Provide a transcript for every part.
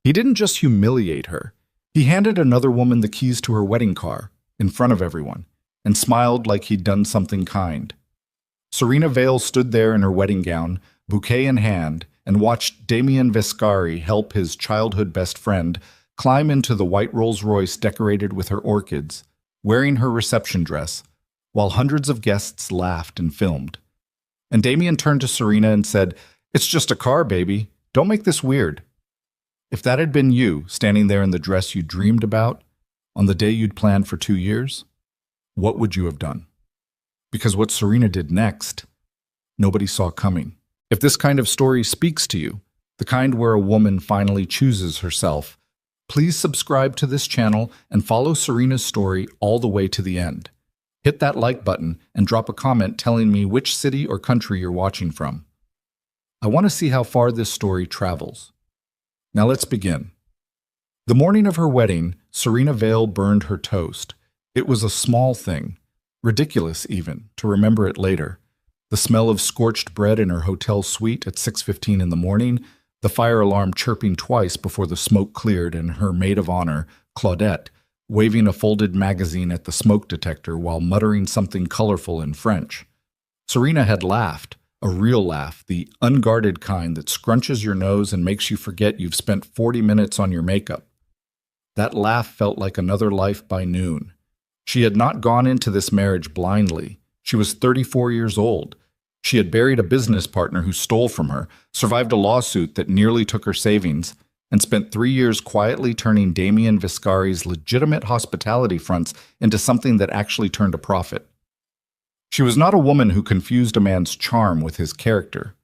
He didn't just humiliate her. He handed another woman the keys to her wedding car, in front of everyone, and smiled like he'd done something kind. Serena Vale stood there in her wedding gown, bouquet in hand, and watched Damien Vescari help his childhood best friend climb into the white Rolls-Royce decorated with her orchids, wearing her reception dress, while hundreds of guests laughed and filmed. And Damien turned to Serena and said, "It's just a car, baby. Don't make this weird." If that had been you, standing there in the dress you dreamed about, on the day you'd planned for 2 years, what would you have done? Because what Serena did next, nobody saw coming. If this kind of story speaks to you, the kind where a woman finally chooses herself, please subscribe to this channel and follow Serena's story all the way to the end. Hit that like button and drop a comment telling me which city or country you're watching from. I want to see how far this story travels. Now let's begin. The morning of her wedding, Serena Vale burned her toast. It was a small thing, ridiculous even, to remember it later. The smell of scorched bread in her hotel suite at 6:15 in the morning, the fire alarm chirping twice before the smoke cleared, and her maid of honor, Claudette, waving a folded magazine at the smoke detector while muttering something colorful in French. Serena had laughed, a real laugh, the unguarded kind that scrunches your nose and makes you forget you've spent 40 minutes on your makeup. That laugh felt like another life by noon. She had not gone into this marriage blindly. She was 34 years old. She had buried a business partner who stole from her, survived a lawsuit that nearly took her savings, and spent 3 years quietly turning Damien Vescari's legitimate hospitality fronts into something that actually turned a profit. She was not a woman who confused a man's charm with his character.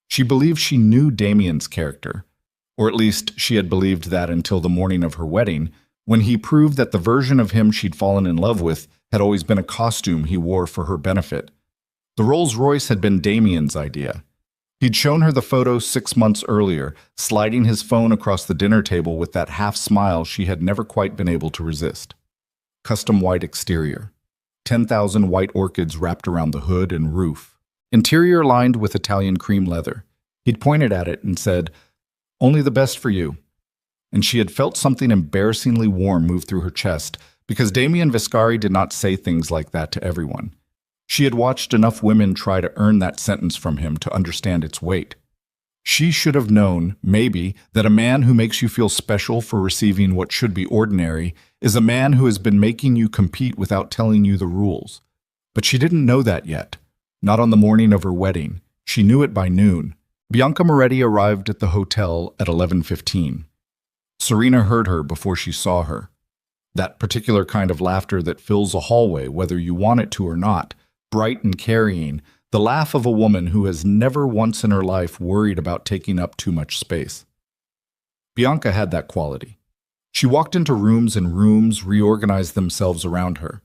She believed she knew Damien's character, or at least she had believed that until the morning of her wedding, when he proved that the version of him she'd fallen in love with had always been a costume he wore for her benefit. The Rolls-Royce had been Damien's idea. He'd shown her the photo 6 months earlier, sliding his phone across the dinner table with that half smile she had never quite been able to resist. Custom white exterior. 10,000 white orchids wrapped around the hood and roof. Interior lined with Italian cream leather. He'd pointed at it and said, "Only the best for you." And she had felt something embarrassingly warm move through her chest, because Damien Vescari did not say things like that to everyone. She had watched enough women try to earn that sentence from him to understand its weight. She should have known, maybe, that a man who makes you feel special for receiving what should be ordinary is a man who has been making you compete without telling you the rules. But she didn't know that yet. Not on the morning of her wedding. She knew it by noon. Bianca Moretti arrived at the hotel at 11:15. Serena heard her before she saw her. That particular kind of laughter that fills a hallway, whether you want it to or not, bright and carrying, the laugh of a woman who has never once in her life worried about taking up too much space. Bianca had that quality. She walked into rooms and rooms reorganized themselves around her.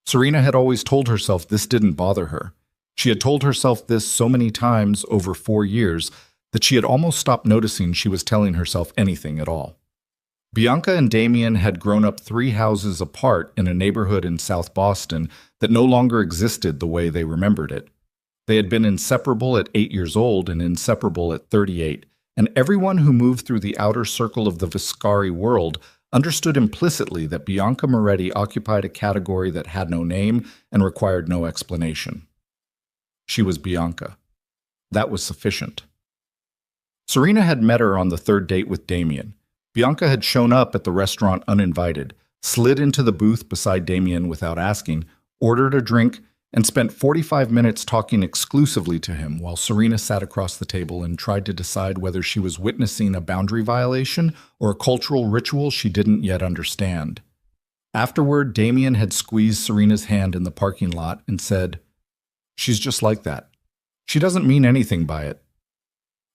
Serena had always told herself this didn't bother her. She had told herself this so many times over 4 years that she had almost stopped noticing she was telling herself anything at all. Bianca and Damien had grown up 3 houses apart in a neighborhood in South Boston that no longer existed the way they remembered it. They had been inseparable at 8 years old and inseparable at 38, and everyone who moved through the outer circle of the Vescari world understood implicitly that Bianca Moretti occupied a category that had no name and required no explanation. She was Bianca. That was sufficient. Serena had met her on the 3rd date with Damien. Bianca had shown up at the restaurant uninvited, slid into the booth beside Damien without asking, ordered a drink, and spent 45 minutes talking exclusively to him while Serena sat across the table and tried to decide whether she was witnessing a boundary violation or a cultural ritual she didn't yet understand. Afterward, Damien had squeezed Serena's hand in the parking lot and said, "She's just like that. She doesn't mean anything by it."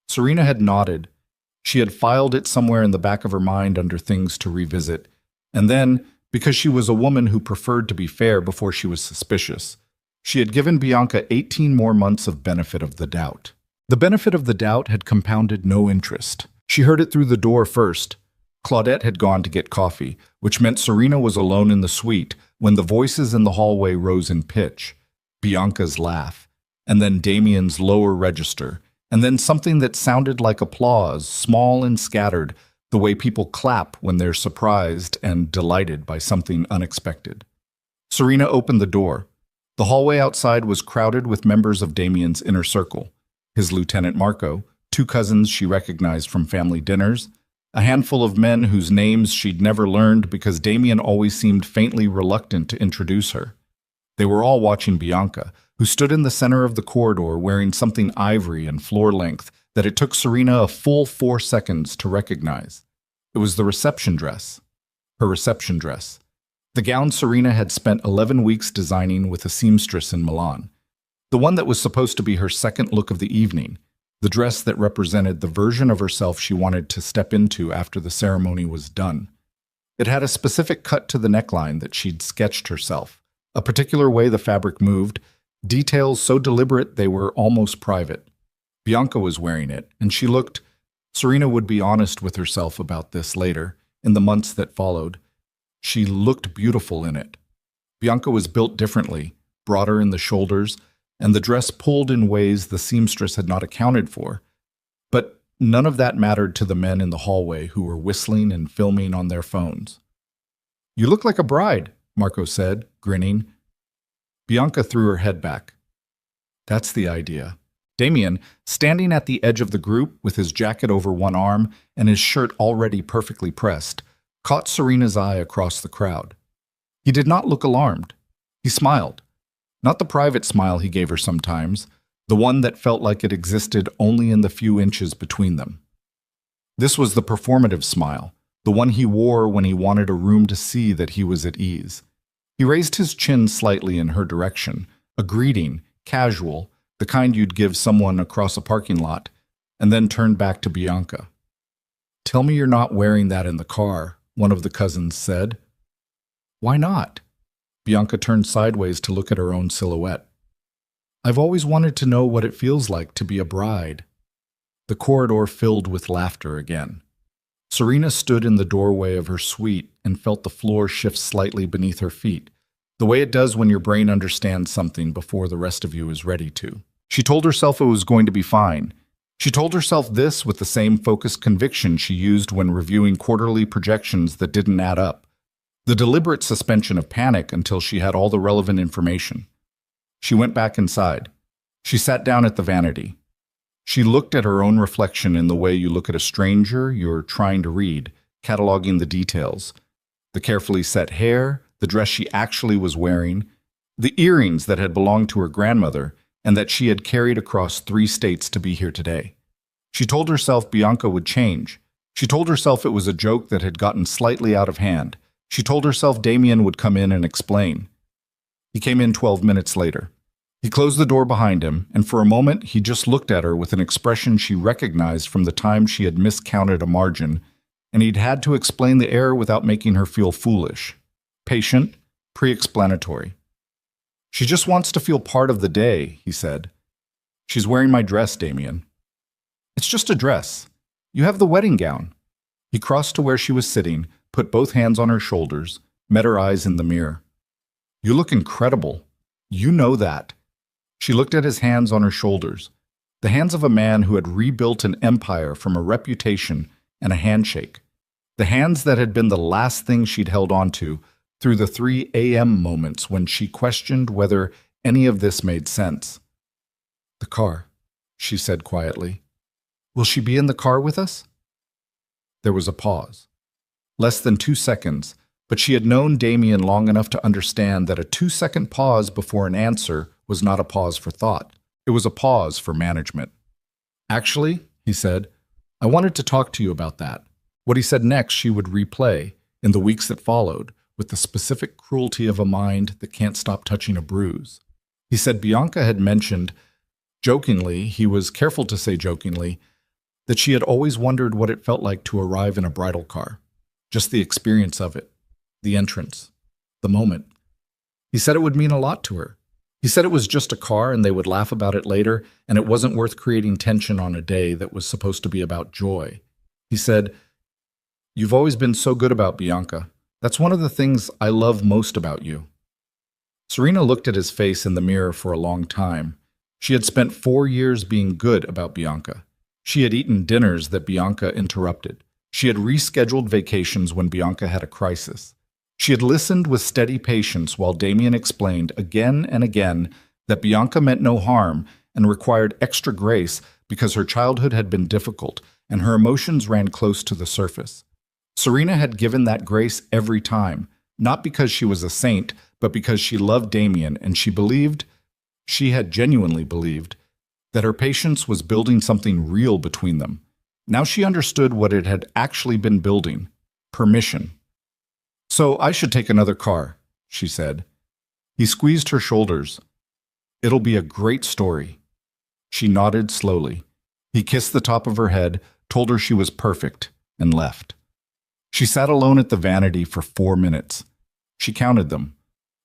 Serena had nodded. She had filed it somewhere in the back of her mind under things to revisit. And then, because she was a woman who preferred to be fair before she was suspicious, she had given Bianca 18 more months of benefit of the doubt. The benefit of the doubt had compounded no interest. She heard it through the door first. Claudette had gone to get coffee, which meant Serena was alone in the suite when the voices in the hallway rose in pitch. Bianca's laugh, and then Damien's lower register, and then something that sounded like applause, small and scattered, the way people clap when they're surprised and delighted by something unexpected. Serena opened the door. The hallway outside was crowded with members of Damien's inner circle: his Lieutenant Marco, two cousins she recognized from family dinners, a handful of men whose names she'd never learned because Damien always seemed faintly reluctant to introduce her. They were all watching Bianca, who stood in the center of the corridor wearing something ivory and floor-length that it took Serena a full 4 seconds to recognize. It was the reception dress. Her reception dress. The gown Serena had spent 11 weeks designing with a seamstress in Milan. The one that was supposed to be her second look of the evening. The dress that represented the version of herself she wanted to step into after the ceremony was done. It had a specific cut to the neckline that she'd sketched herself, a particular way the fabric moved, details so deliberate they were almost private. Bianca was wearing it, and she looked— Serena would be honest with herself about this later, in the months that followed. She looked beautiful in it. Bianca was built differently, broader in the shoulders, and the dress pulled in ways the seamstress had not accounted for. But none of that mattered to the men in the hallway who were whistling and filming on their phones. "You look like a bride," Marco said, grinning. Bianca threw her head back. "That's the idea." Damien, standing at the edge of the group with his jacket over one arm and his shirt already perfectly pressed, caught Serena's eye across the crowd. He did not look alarmed. He smiled. Not the private smile he gave her sometimes, the one that felt like it existed only in the few inches between them. This was the performative smile, the one he wore when he wanted a room to see that he was at ease. He raised his chin slightly in her direction, a greeting, casual, the kind you'd give someone across a parking lot, and then turned back to Bianca. "Tell me you're not wearing that in the car," one of the cousins said. "Why not?" Bianca turned sideways to look at her own silhouette. "I've always wanted to know what it feels like to be a bride." The corridor filled with laughter again. Serena stood in the doorway of her suite and felt the floor shift slightly beneath her feet, the way it does when your brain understands something before the rest of you is ready to. She told herself it was going to be fine. She told herself this with the same focused conviction she used when reviewing quarterly projections that didn't add up. The deliberate suspension of panic until she had all the relevant information. She went back inside. She sat down at the vanity. She looked at her own reflection in the way you look at a stranger you're trying to read, cataloging the details. The carefully set hair, the dress she actually was wearing, the earrings that had belonged to her grandmother and that she had carried across 3 states to be here today. She told herself Bianca would change. She told herself it was a joke that had gotten slightly out of hand. She told herself Damien would come in and explain. He came in 12 minutes later. He closed the door behind him, and for a moment he just looked at her with an expression she recognized from the time she had miscounted a margin, and he'd had to explain the error without making her feel foolish. Patient, pre-explanatory. "She just wants to feel part of the day," he said. "She's wearing my dress, Damien." "It's just a dress. You have the wedding gown." He crossed to where she was sitting, put both hands on her shoulders, met her eyes in the mirror. "You look incredible. You know that." She looked at his hands on her shoulders, the hands of a man who had rebuilt an empire from a reputation and a handshake, the hands that had been the last thing she'd held on to through the 3 a.m. moments when she questioned whether any of this made sense. "The car," she said quietly. "Will she be in the car with us?" There was a pause. Less than 2 seconds, but she had known Damien long enough to understand that a 2-second pause before an answer was not a pause for thought. It was a pause for management. "Actually," he said, "I wanted to talk to you about that." What he said next she would replay, in the weeks that followed, with the specific cruelty of a mind that can't stop touching a bruise. He said Bianca had mentioned, jokingly, he was careful to say jokingly, that she had always wondered what it felt like to arrive in a bridal car. Just the experience of it, the entrance, the moment. He said it would mean a lot to her. He said it was just a car and they would laugh about it later, and it wasn't worth creating tension on a day that was supposed to be about joy. He said, "You've always been so good about Bianca. That's one of the things I love most about you." Serena looked at his face in the mirror for a long time. She had spent 4 years being good about Bianca. She had eaten dinners that Bianca interrupted. She had rescheduled vacations when Bianca had a crisis. She had listened with steady patience while Damien explained again and again that Bianca meant no harm and required extra grace because her childhood had been difficult and her emotions ran close to the surface. Serena had given that grace every time, not because she was a saint, but because she loved Damien and she had genuinely believed, that her patience was building something real between them. Now she understood what it had actually been building: permission. "So I should take another car," she said. He squeezed her shoulders. "It'll be a great story." She nodded slowly. He kissed the top of her head, told her she was perfect, and left. She sat alone at the vanity for 4 minutes. She counted them.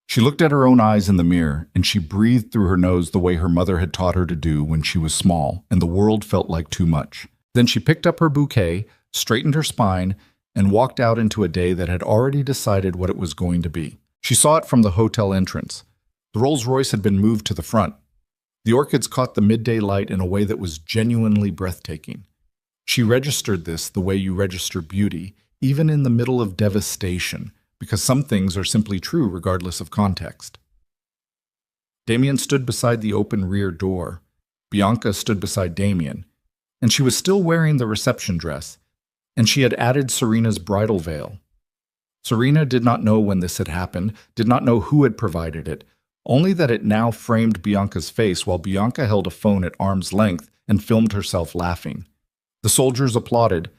She looked at her own eyes in the mirror, and she breathed through her nose the way her mother had taught her to do when she was small, and the world felt like too much. Then she picked up her bouquet, straightened her spine, and walked out into a day that had already decided what it was going to be. She saw it from the hotel entrance. The Rolls-Royce had been moved to the front. The orchids caught the midday light in a way that was genuinely breathtaking. She registered this the way you register beauty, even in the middle of devastation, because some things are simply true regardless of context. Damien stood beside the open rear door. Bianca stood beside Damien, and she was still wearing the reception dress, and she had added Serena's bridal veil. Serena did not know when this had happened, did not know who had provided it, only that it now framed Bianca's face while Bianca held a phone at arm's length and filmed herself laughing. The soldiers applauded.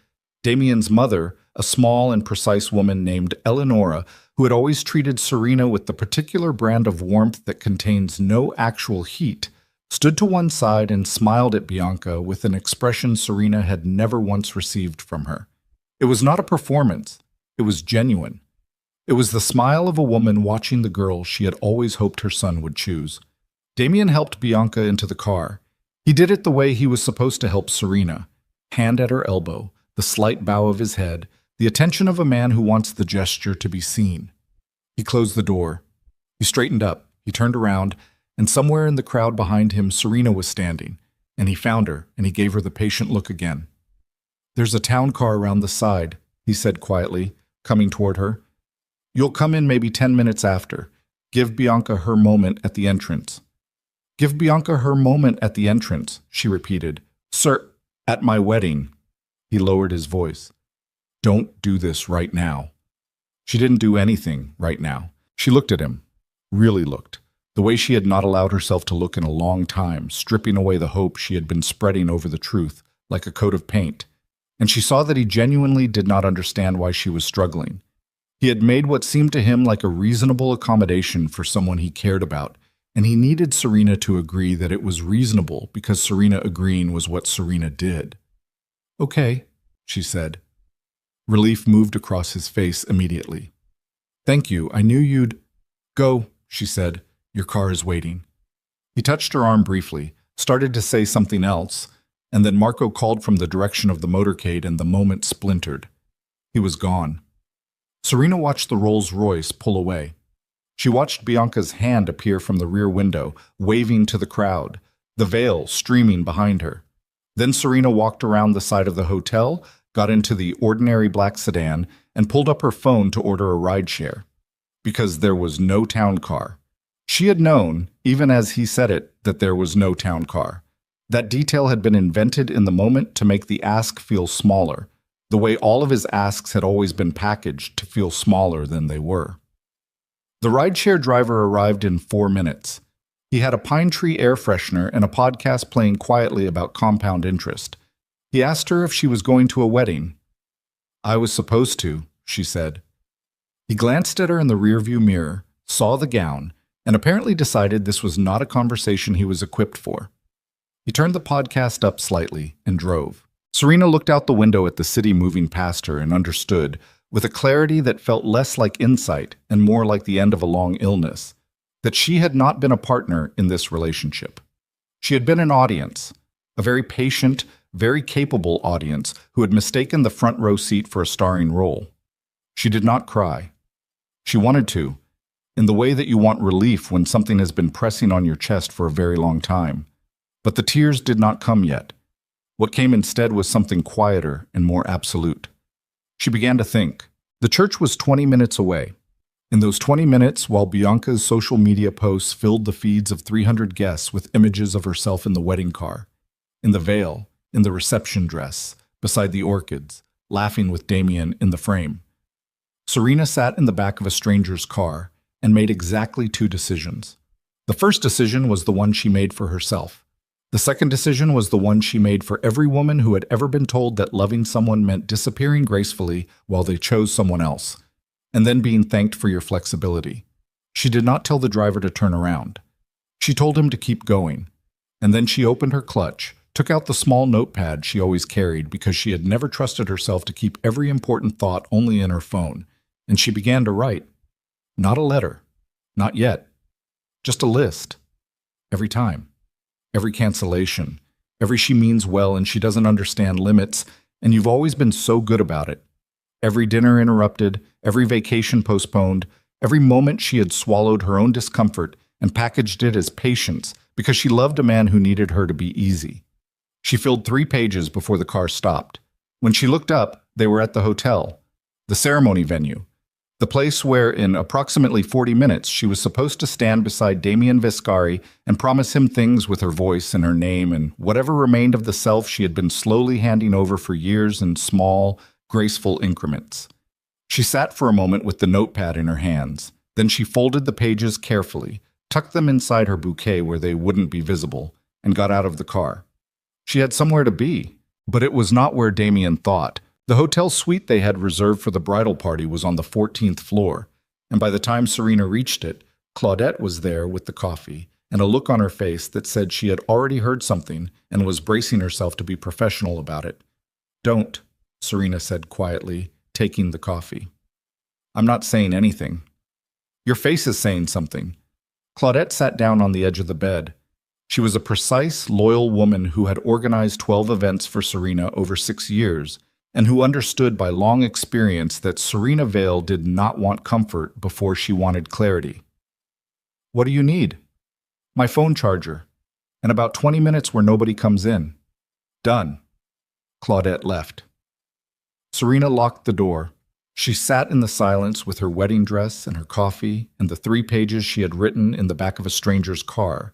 Damien's mother, a small and precise woman named Eleonora, who had always treated Serena with the particular brand of warmth that contains no actual heat, stood to one side and smiled at Bianca with an expression Serena had never once received from her. It was not a performance. It was genuine. It was the smile of a woman watching the girl she had always hoped her son would choose. Damien helped Bianca into the car. He did it the way he was supposed to help Serena, hand at her elbow, the slight bow of his head, the attention of a man who wants the gesture to be seen. He closed the door. He straightened up. He turned around, and somewhere in the crowd behind him, Serena was standing, and he found her, and he gave her the patient look again. "There's a town car around the side," he said quietly, coming toward her. "You'll come in maybe 10 minutes after. Give Bianca her moment at the entrance." "Give Bianca her moment at the entrance," she repeated. "Sir, at my wedding." He lowered his voice. "Don't do this right now." She didn't do anything right now. She looked at him, really looked, the way she had not allowed herself to look in a long time, stripping away the hope she had been spreading over the truth, like a coat of paint. And she saw that he genuinely did not understand why she was struggling. He had made what seemed to him like a reasonable accommodation for someone he cared about, and he needed Serena to agree that it was reasonable because Serena agreeing was what Serena did. "Okay," she said. Relief moved across his face immediately. "Thank you, I knew you'd—" "Go," she said. "Your car is waiting." He touched her arm briefly, started to say something else, and then Marco called from the direction of the motorcade and the moment splintered. He was gone. Serena watched the Rolls-Royce pull away. She watched Bianca's hand appear from the rear window, waving to the crowd, the veil streaming behind her. Then Serena walked around the side of the hotel, got into the ordinary black sedan, and pulled up her phone to order a rideshare. Because there was no town car. She had known, even as he said it, that there was no town car. That detail had been invented in the moment to make the ask feel smaller, the way all of his asks had always been packaged to feel smaller than they were. The rideshare driver arrived in 4 minutes. He had a pine tree air freshener and a podcast playing quietly about compound interest. He asked her if she was going to a wedding. "I was supposed to," she said. He glanced at her in the rearview mirror, saw the gown, and apparently decided this was not a conversation he was equipped for. He turned the podcast up slightly and drove. Serena looked out the window at the city moving past her and understood, with a clarity that felt less like insight and more like the end of a long illness, that she had not been a partner in this relationship. She had been an audience, a very patient, very capable audience who had mistaken the front row seat for a starring role. She did not cry. She wanted to, in the way that you want relief when something has been pressing on your chest for a very long time. But the tears did not come yet. What came instead was something quieter and more absolute. She began to think. The church was 20 minutes away. In those 20 minutes, while Bianca's social media posts filled the feeds of 300 guests with images of herself in the wedding car, in the veil, in the reception dress, beside the orchids, laughing with Damien in the frame, Serena sat in the back of a stranger's car and made exactly two decisions. The first decision was the one she made for herself. The second decision was the one she made for every woman who had ever been told that loving someone meant disappearing gracefully while they chose someone else, and then being thanked for your flexibility. She did not tell the driver to turn around. She told him to keep going, and then she opened her clutch, took out the small notepad she always carried because she had never trusted herself to keep every important thought only in her phone, and she began to write. Not a letter. Not yet. Just a list. Every time. Every cancellation. Every she means well and she doesn't understand limits, and you've always been so good about it. Every dinner interrupted, every vacation postponed, every moment she had swallowed her own discomfort and packaged it as patience because she loved a man who needed her to be easy. She filled 3 pages before the car stopped. When she looked up, they were at the hotel, the ceremony venue, the place where, in approximately 40 minutes, she was supposed to stand beside Damien Viscari and promise him things with her voice and her name and whatever remained of the self she had been slowly handing over for years in small, graceful increments. She sat for a moment with the notepad in her hands. Then she folded the pages carefully, tucked them inside her bouquet where they wouldn't be visible, and got out of the car. She had somewhere to be, but it was not where Damien thought. The hotel suite they had reserved for the bridal party was on the 14th floor, and by the time Serena reached it, Claudette was there with the coffee and a look on her face that said she had already heard something and was bracing herself to be professional about it. "Don't," Serena said quietly, taking the coffee. "I'm not saying anything." "Your face is saying something." Claudette sat down on the edge of the bed. She was a precise, loyal woman who had organized 12 events for Serena over 6 years, and who understood by long experience that Serena Vale did not want comfort before she wanted clarity. "What do you need?" "My phone charger. And about 20 minutes where nobody comes in." "Done." Claudette left. Serena locked the door. She sat in the silence with her wedding dress and her coffee and the 3 pages she had written in the back of a stranger's car,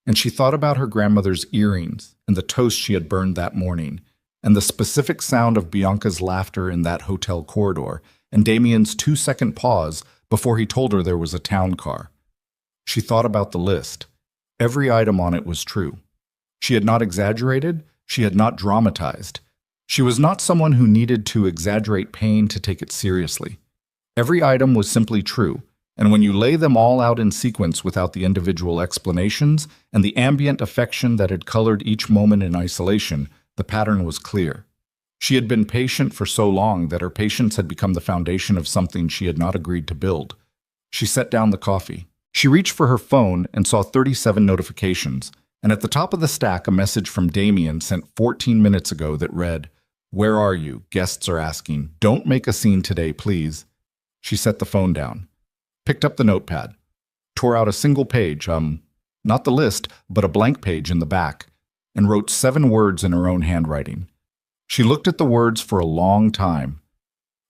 and she thought about her grandmother's earrings and the toast she had burned that morning, and the specific sound of Bianca's laughter in that hotel corridor, and Damien's 2-second pause before he told her there was a town car. She thought about the list. Every item on it was true. She had not exaggerated, she had not dramatized. She was not someone who needed to exaggerate pain to take it seriously. Every item was simply true, and when you lay them all out in sequence without the individual explanations and the ambient affection that had colored each moment in isolation, the pattern was clear. She had been patient for so long that her patience had become the foundation of something she had not agreed to build. She set down the coffee. She reached for her phone and saw 37 notifications, and at the top of the stack a message from Damien sent 14 minutes ago that read, "Where are you? Guests are asking. Don't make a scene today, please." She set the phone down, picked up the notepad, tore out a single page, not the list, but a blank page in the back, and wrote 7 words in her own handwriting. She looked at the words for a long time.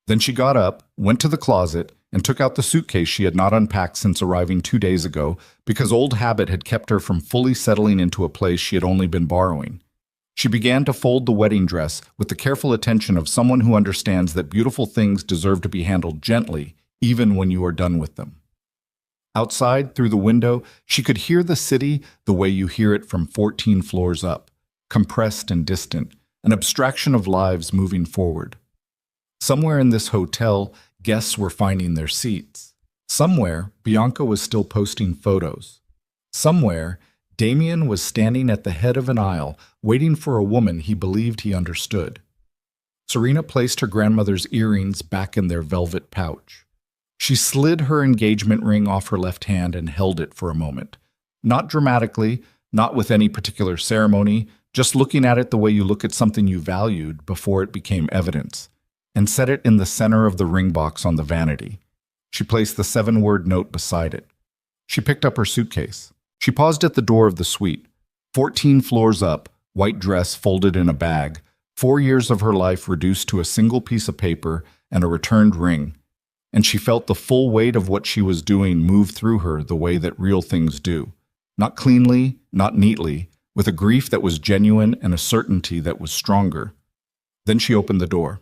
Then she got up, went to the closet, and took out the suitcase she had not unpacked since arriving 2 days ago because old habit had kept her from fully settling into a place she had only been borrowing. She began to fold the wedding dress with the careful attention of someone who understands that beautiful things deserve to be handled gently, even when you are done with them. Outside, through the window, she could hear the city the way you hear it from 14 floors up, compressed and distant, an abstraction of lives moving forward. Somewhere in this hotel, guests were finding their seats. Somewhere, Bianca was still posting photos. Somewhere, Damien was standing at the head of an aisle, waiting for a woman he believed he understood. Serena placed her grandmother's earrings back in their velvet pouch. She slid her engagement ring off her left hand and held it for a moment. Not dramatically, not with any particular ceremony, just looking at it the way you look at something you valued before it became evidence, and set it in the center of the ring box on the vanity. She placed the 7-word note beside it. She picked up her suitcase. She paused at the door of the suite. 14 floors up, white dress folded in a bag, 4 years of her life reduced to a single piece of paper, and a returned ring, and she felt the full weight of what she was doing move through her the way that real things do. Not cleanly, not neatly, with a grief that was genuine and a certainty that was stronger. Then she opened the door.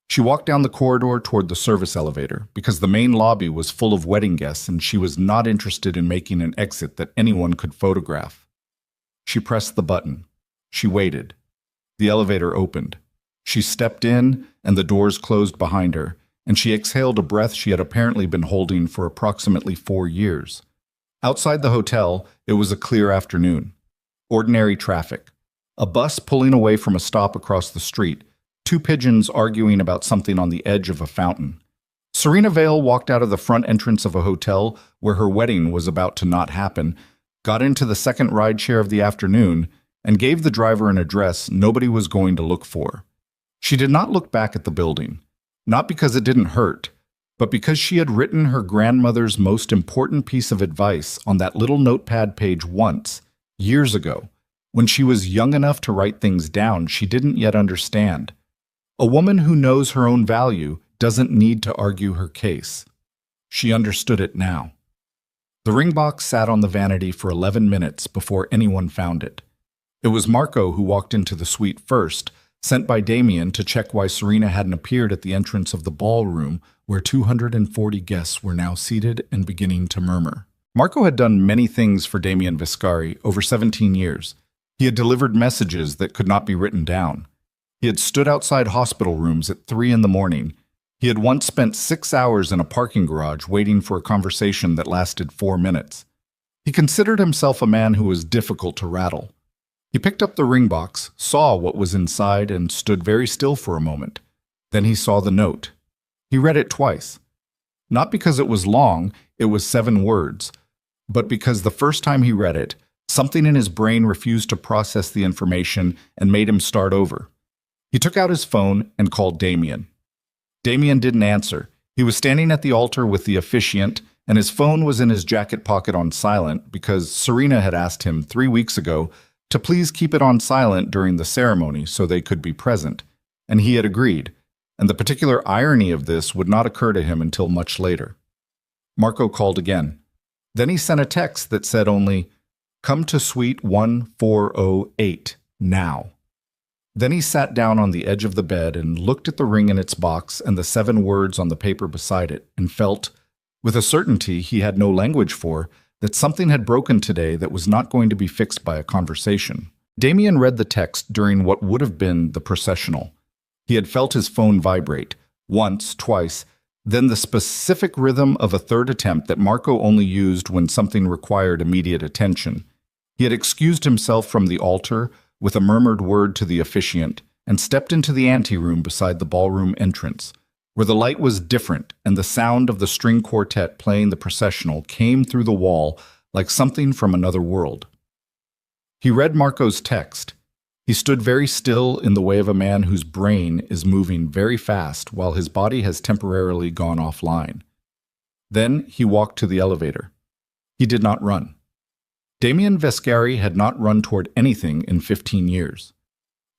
She walked down the corridor toward the service elevator because the main lobby was full of wedding guests and she was not interested in making an exit that anyone could photograph. She pressed the button. She waited. The elevator opened. She stepped in and the doors closed behind her, and she exhaled a breath she had apparently been holding for approximately 4 years. Outside the hotel, it was a clear afternoon. Ordinary traffic. A bus pulling away from a stop across the street. 2 pigeons arguing about something on the edge of a fountain. Serena Vale walked out of the front entrance of a hotel where her wedding was about to not happen, got into the second rideshare of the afternoon, and gave the driver an address nobody was going to look for. She did not look back at the building, not because it didn't hurt, but because she had written her grandmother's most important piece of advice on that little notepad page once, years ago, when she was young enough to write things down she didn't yet understand. A woman who knows her own value doesn't need to argue her case. She understood it now. The ring box sat on the vanity for 11 minutes before anyone found it. It was Marco who walked into the suite first, sent by Damien to check why Serena hadn't appeared at the entrance of the ballroom where 240 guests were now seated and beginning to murmur. Marco had done many things for Damien Viscari over 17 years. He had delivered messages that could not be written down. He had stood outside hospital rooms at 3 in the morning. He had once spent 6 hours in a parking garage waiting for a conversation that lasted 4 minutes. He considered himself a man who was difficult to rattle. He picked up the ring box, saw what was inside, and stood very still for a moment. Then he saw the note. He read it twice. Not because it was long, it was 7 words, but because the first time he read it, something in his brain refused to process the information and made him start over. He took out his phone and called Damien. Damien didn't answer. He was standing at the altar with the officiant, and his phone was in his jacket pocket on silent because Serena had asked him 3 weeks ago to please keep it on silent during the ceremony so they could be present, and he had agreed, and the particular irony of this would not occur to him until much later. Marco called again. Then he sent a text that said only, "Come to suite 1408, now." Then he sat down on the edge of the bed and looked at the ring in its box and the 7 words on the paper beside it, and felt, with a certainty he had no language for, that something had broken today that was not going to be fixed by a conversation. Damien read the text during what would have been the processional. He had felt his phone vibrate, once, twice, then the specific rhythm of a third attempt that Marco only used when something required immediate attention. He had excused himself from the altar with a murmured word to the officiant and stepped into the anteroom beside the ballroom entrance, where the light was different and the sound of the string quartet playing the processional came through the wall like something from another world. He read Marco's text. He stood very still in the way of a man whose brain is moving very fast while his body has temporarily gone offline. Then he walked to the elevator. He did not run. Damien Viscari had not run toward anything in 15 years.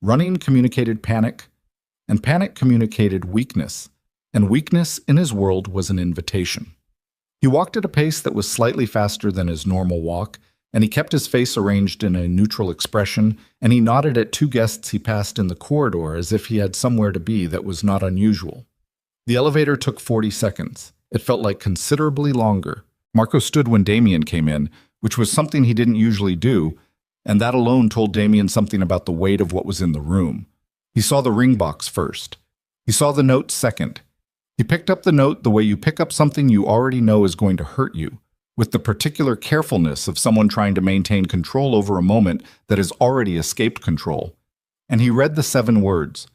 Running communicated panic, and panic communicated weakness, and weakness in his world was an invitation. He walked at a pace that was slightly faster than his normal walk, and he kept his face arranged in a neutral expression, and he nodded at 2 guests he passed in the corridor as if he had somewhere to be that was not unusual. The elevator took 40 seconds. It felt like considerably longer. Marco stood when Damien came in, which was something he didn't usually do, and that alone told Damien something about the weight of what was in the room. He saw the ring box first. He saw the note second. He picked up the note the way you pick up something you already know is going to hurt you, with the particular carefulness of someone trying to maintain control over a moment that has already escaped control. And he read the 7 words.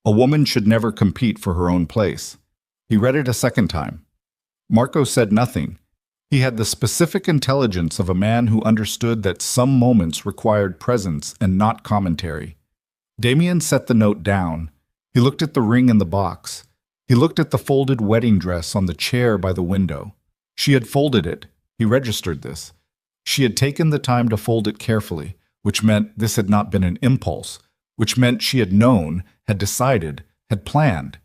A woman should never compete for her own place. He read it a second time. Marco said nothing. He had the specific intelligence of a man who understood that some moments required presence and not commentary. Damien set the note down. He looked at the ring in the box. He looked at the folded wedding dress on the chair by the window. She had folded it. He registered this. She had taken the time to fold it carefully, which meant this had not been an impulse, which meant she had known, had decided, had planned.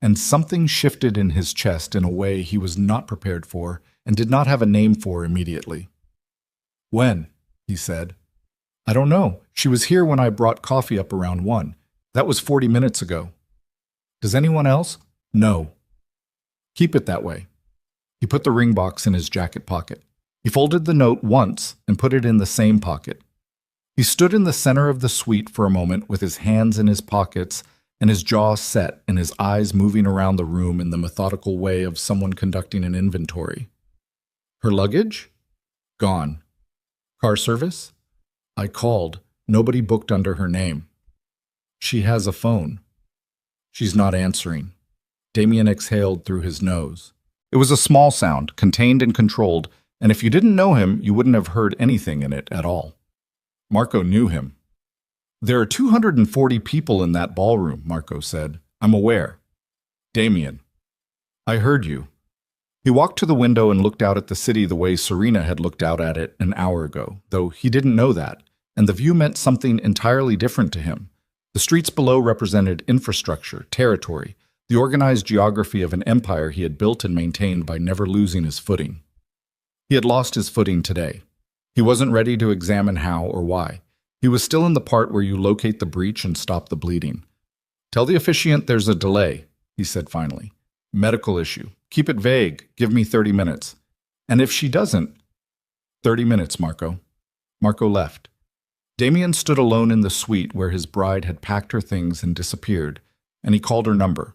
and something shifted in his chest in a way he was not prepared for and did not have a name for immediately. "When?" he said. "I don't know. She was here when I brought coffee up around 1. That was 40 minutes ago." "Does anyone else?" "No." "Keep it that way." He put the ring box in his jacket pocket. He folded the note once and put it in the same pocket. He stood in the center of the suite for a moment with his hands in his pockets and his jaw set and his eyes moving around the room in the methodical way of someone conducting an inventory. "Her luggage?" "Gone." "Car service?" "I called. Nobody booked under her name." "She has a phone." "She's not answering." Damien exhaled through his nose. It was a small sound, contained and controlled, and if you didn't know him, you wouldn't have heard anything in it at all. Marco knew him. "There are 240 people in that ballroom," Marco said. "I'm aware." "Damien." "I heard you." He walked to the window and looked out at the city the way Serena had looked out at it an hour ago, though he didn't know that, and the view meant something entirely different to him. The streets below represented infrastructure, territory, the organized geography of an empire he had built and maintained by never losing his footing. He had lost his footing today. He wasn't ready to examine how or why. He was still in the part where you locate the breach and stop the bleeding. "Tell the officiant there's a delay," he said finally. "Medical issue. Keep it vague. Give me 30 minutes. And if she doesn't..." 30 minutes, Marco." Marco left. Damien stood alone in the suite where his bride had packed her things and disappeared, and he called her number.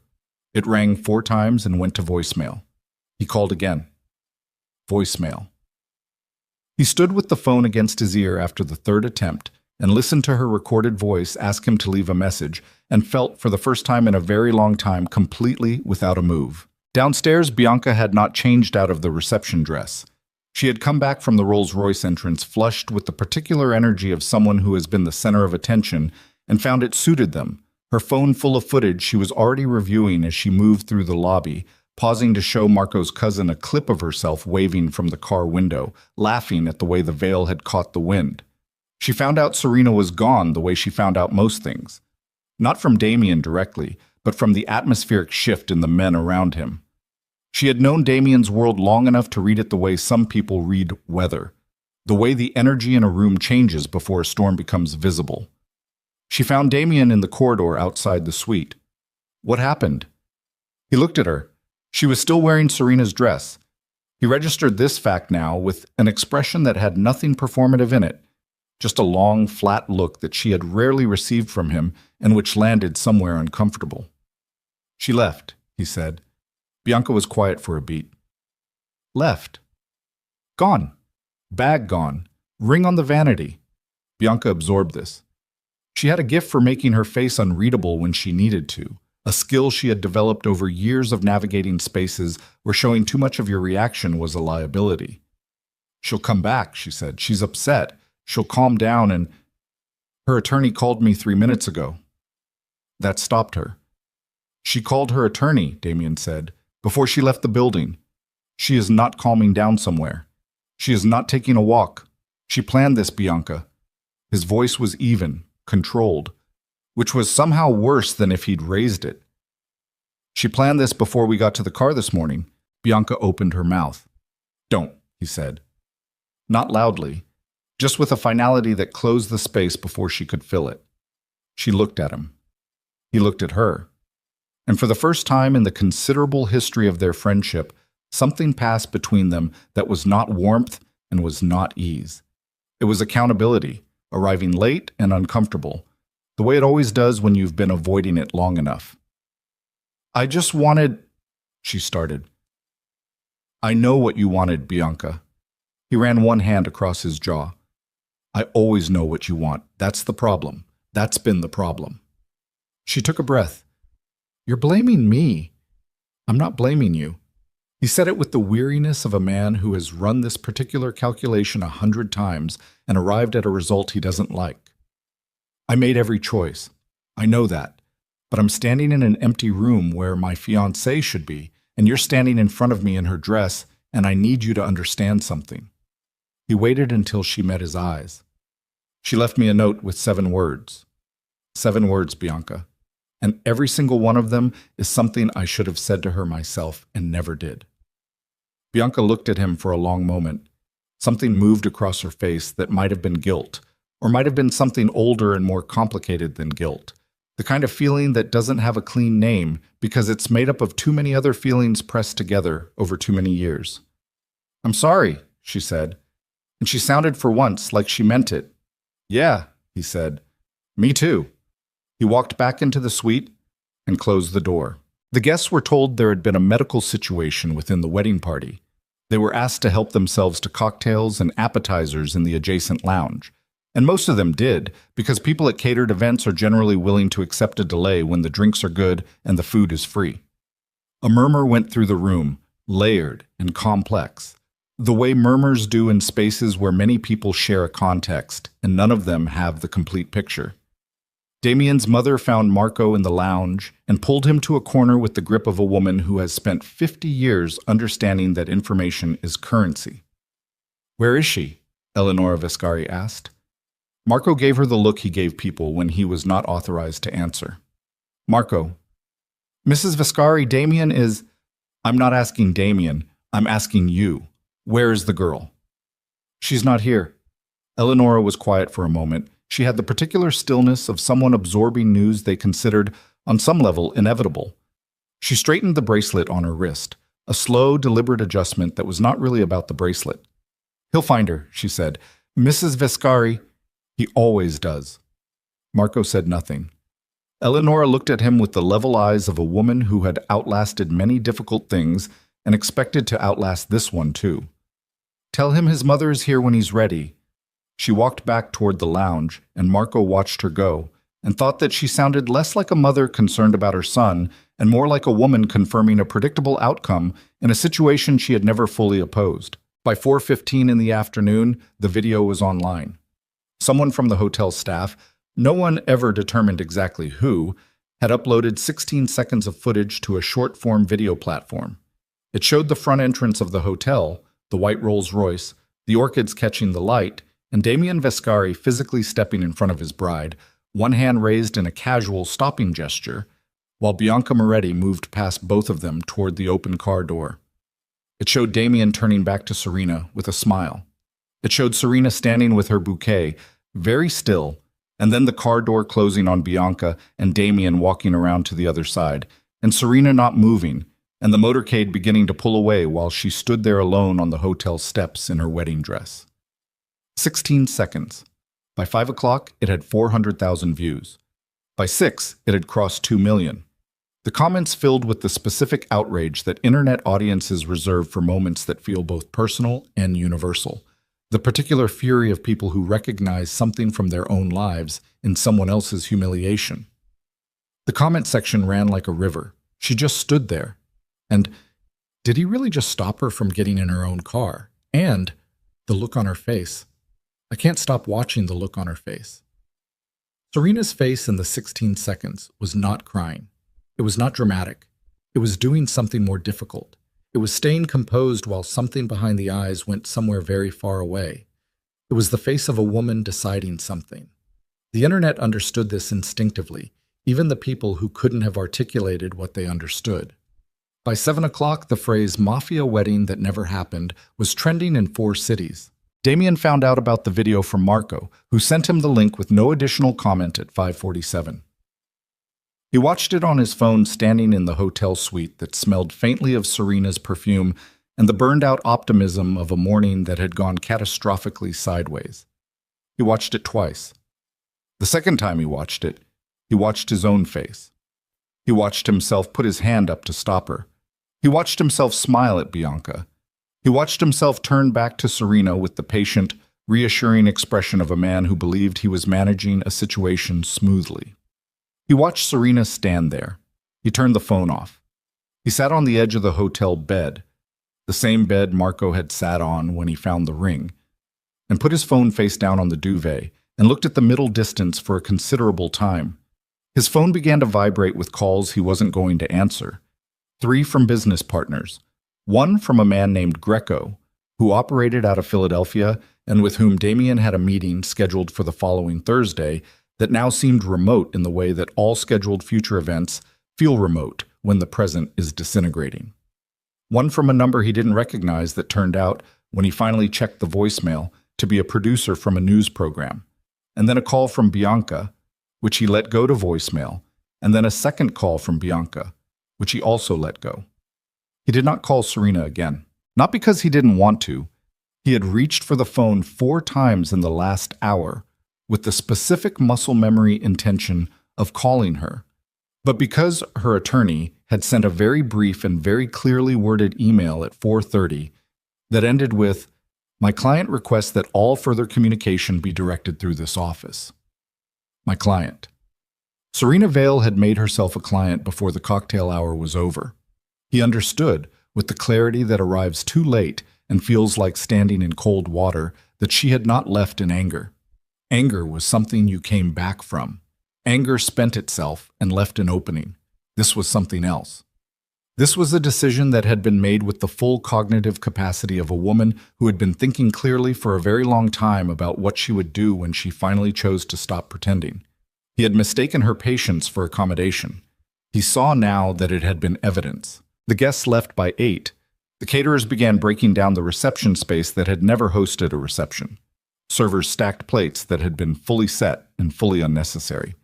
It rang 4 times and went to voicemail. He called again. Voicemail. He stood with the phone against his ear after the 3rd attempt and listened to her recorded voice ask him to leave a message, and felt, for the first time in a very long time, completely without a move. Downstairs, Bianca had not changed out of the reception dress. She had come back from the Rolls-Royce entrance flushed with the particular energy of someone who has been the center of attention and found it suited them, her phone full of footage she was already reviewing as she moved through the lobby, pausing to show Marco's cousin a clip of herself waving from the car window, laughing at the way the veil had caught the wind. She found out Serena was gone the way she found out most things. Not from Damien directly, but from the atmospheric shift in the men around him. She had known Damien's world long enough to read it the way some people read weather, the way the energy in a room changes before a storm becomes visible. She found Damien in the corridor outside the suite. What happened? He looked at her. She was still wearing Serena's dress. He registered this fact now with an expression that had nothing performative in it, just a long, flat look that she had rarely received from him and which landed somewhere uncomfortable. "She left," he said. Bianca was quiet for a beat. "Left." "Gone. Bag gone. Ring on the vanity." Bianca absorbed this. She had a gift for making her face unreadable when she needed to, a skill she had developed over years of navigating spaces where showing too much of your reaction was a liability. "She'll come back," she said. "She's upset. She'll calm down and..." "Her attorney called me 3 minutes ago." That stopped her. "She called her attorney," Damien said, "before she left the building. She is not calming down somewhere. She is not taking a walk. She planned this, Bianca." His voice was even, controlled, which was somehow worse than if he'd raised it. "She planned this before we got to the car this morning." Bianca opened her mouth. "Don't," he said. Not loudly, just with a finality that closed the space before she could fill it. She looked at him. He looked at her. And for the first time in the considerable history of their friendship, something passed between them that was not warmth and was not ease. It was accountability, arriving late and uncomfortable, the way it always does when you've been avoiding it long enough. "I just wanted..." she started. "I know what you wanted, Bianca." He ran one hand across his jaw. "I always know what you want. That's the problem. That's been the problem." She took a breath. "You're blaming me." "I'm not blaming you." He said it with the weariness of a man who has run this particular calculation 100 times and arrived at a result he doesn't like. "I made every choice. I know that. But I'm standing in an empty room where my fiancée should be, and you're standing in front of me in her dress, and I need you to understand something." He waited until she met his eyes. "She left me a note with 7 words. 7 words, Bianca. And every single one of them is something I should have said to her myself and never did. Bianca looked at him for a long moment. Something moved across her face that might have been guilt, or might have been something older and more complicated than guilt. The kind of feeling that doesn't have a clean name because it's made up of too many other feelings pressed together over too many years. "I'm sorry," she said, and she sounded for once like she meant it. "Yeah," he said. "Me too." He walked back into the suite and closed the door. The guests were told there had been a medical situation within the wedding party. They were asked to help themselves to cocktails and appetizers in the adjacent lounge. And most of them did, because people at catered events are generally willing to accept a delay when the drinks are good and the food is free. A murmur went through the room, layered and complex, the way murmurs do in spaces where many people share a context and none of them have the complete picture. Damien's mother found Marco in the lounge and pulled him to a corner with the grip of a woman who has spent 50 years understanding that information is currency. "Where is she?" Eleonora Vescari asked. Marco gave her the look he gave people when he was not authorized to answer. "Marco, Mrs. Vescari, Damien is—" "I'm not asking Damien, I'm asking you. Where is the girl?" "She's not here." Eleonora was quiet for a moment. She had the particular stillness of someone absorbing news they considered, on some level, inevitable. She straightened the bracelet on her wrist, a slow, deliberate adjustment that was not really about the bracelet. "He'll find her," she said. "Mrs. Vescari—" "He always does." Marco said nothing. Eleonora looked at him with the level eyes of a woman who had outlasted many difficult things and expected to outlast this one too. "Tell him his mother is here when he's ready." She walked back toward the lounge, and Marco watched her go, and thought that she sounded less like a mother concerned about her son and more like a woman confirming a predictable outcome in a situation she had never fully opposed. By 4:15 in the afternoon, the video was online. Someone from the hotel staff, no one ever determined exactly who, had uploaded 16 seconds of footage to a short-form video platform. It showed the front entrance of the hotel, the white Rolls-Royce, the orchids catching the light, and Damien Vescari physically stepping in front of his bride, one hand raised in a casual stopping gesture, while Bianca Moretti moved past both of them toward the open car door. It showed Damien turning back to Serena with a smile. It showed Serena standing with her bouquet, very still, and then the car door closing on Bianca and Damien walking around to the other side, and Serena not moving, and the motorcade beginning to pull away while she stood there alone on the hotel steps in her wedding dress. 16 seconds. By 5 o'clock, it had 400,000 views. By 6, it had crossed 2 million. The comments filled with the specific outrage that internet audiences reserve for moments that feel both personal and universal. The particular fury of people who recognize something from their own lives in someone else's humiliation. The comment section ran like a river. She just stood there. And did he really just stop her from getting in her own car? And the look on her face. I can't stop watching the look on her face. Serena's face in the 16 seconds was not crying. It was not dramatic. It was doing something more difficult. It was staying composed while something behind the eyes went somewhere very far away. It was the face of a woman deciding something. The internet understood this instinctively, even the people who couldn't have articulated what they understood. By 7 o'clock, the phrase "Mafia wedding that never happened" was trending in 4 cities. Damien found out about the video from Marco, who sent him the link with no additional comment at 5:47. He watched it on his phone standing in the hotel suite that smelled faintly of Serena's perfume and the burned-out optimism of a morning that had gone catastrophically sideways. He watched it twice. The second time he watched his own face. He watched himself put his hand up to stop her. He watched himself smile at Bianca. He watched himself turn back to Serena with the patient, reassuring expression of a man who believed he was managing a situation smoothly. He watched Serena stand there. He turned the phone off. He sat on the edge of the hotel bed, the same bed Marco had sat on when he found the ring, and put his phone face down on the duvet and looked at the middle distance for a considerable time. His phone began to vibrate with calls he wasn't going to answer. 3 from business partners. 1 from a man named Greco, who operated out of Philadelphia and with whom Damien had a meeting scheduled for the following Thursday, that now seemed remote in the way that all scheduled future events feel remote when the present is disintegrating. One from a number he didn't recognize that turned out, when he finally checked the voicemail, to be a producer from a news program, and then a call from Bianca, which he let go to voicemail, and then a second call from Bianca, which he also let go. He did not call Serena again, not because he didn't want to. He had reached for the phone 4 times in the last hour with the specific muscle memory intention of calling her, but because her attorney had sent a very brief and very clearly worded email at 4:30 that ended with, "My client requests that all further communication be directed through this office." My client. Serena Vale had made herself a client before the cocktail hour was over. He understood, with the clarity that arrives too late and feels like standing in cold water, that she had not left in anger. Anger was something you came back from. Anger spent itself and left an opening. This was something else. This was a decision that had been made with the full cognitive capacity of a woman who had been thinking clearly for a very long time about what she would do when she finally chose to stop pretending. He had mistaken her patience for accommodation. He saw now that it had been evidence. The guests left by 8. The caterers began breaking down the reception space that had never hosted a reception. Servers stacked plates that had been fully set and fully unnecessary.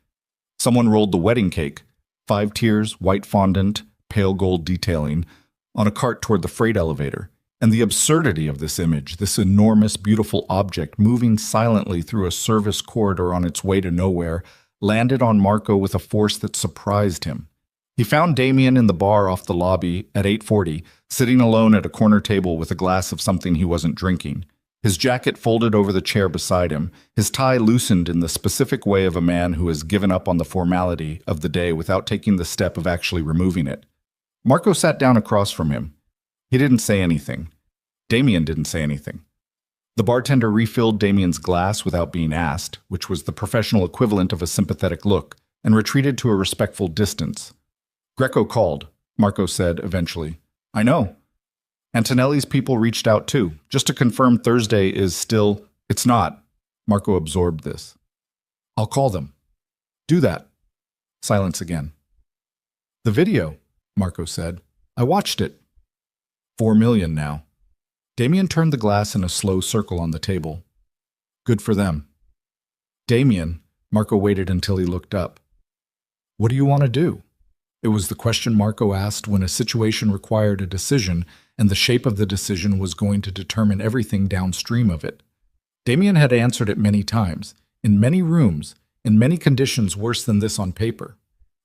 Someone rolled the wedding cake, 5 tiers, white fondant, pale gold detailing, on a cart toward the freight elevator. And the absurdity of this image, this enormous, beautiful object moving silently through a service corridor on its way to nowhere, landed on Marco with a force that surprised him. He found Damien in the bar off the lobby at 8:40, sitting alone at a corner table with a glass of something he wasn't drinking. His jacket folded over the chair beside him, his tie loosened in the specific way of a man who has given up on the formality of the day without taking the step of actually removing it. Marco sat down across from him. He didn't say anything. Damien didn't say anything. The bartender refilled Damien's glass without being asked, which was the professional equivalent of a sympathetic look, and retreated to a respectful distance. "Greco called," Marco said eventually. "I know. Antonelli's people reached out too, just to confirm Thursday is still—" "It's not." Marco absorbed this. "I'll call them." "Do that." Silence again. "The video," Marco said. "I watched it." 4 million now. Damien turned the glass in a slow circle on the table. "Good for them." "Damien," Marco waited until he looked up. "What do you want to do?" It was the question Marco asked when a situation required a decision, and the shape of the decision was going to determine everything downstream of it. Damien had answered it many times, in many rooms, in many conditions worse than this on paper.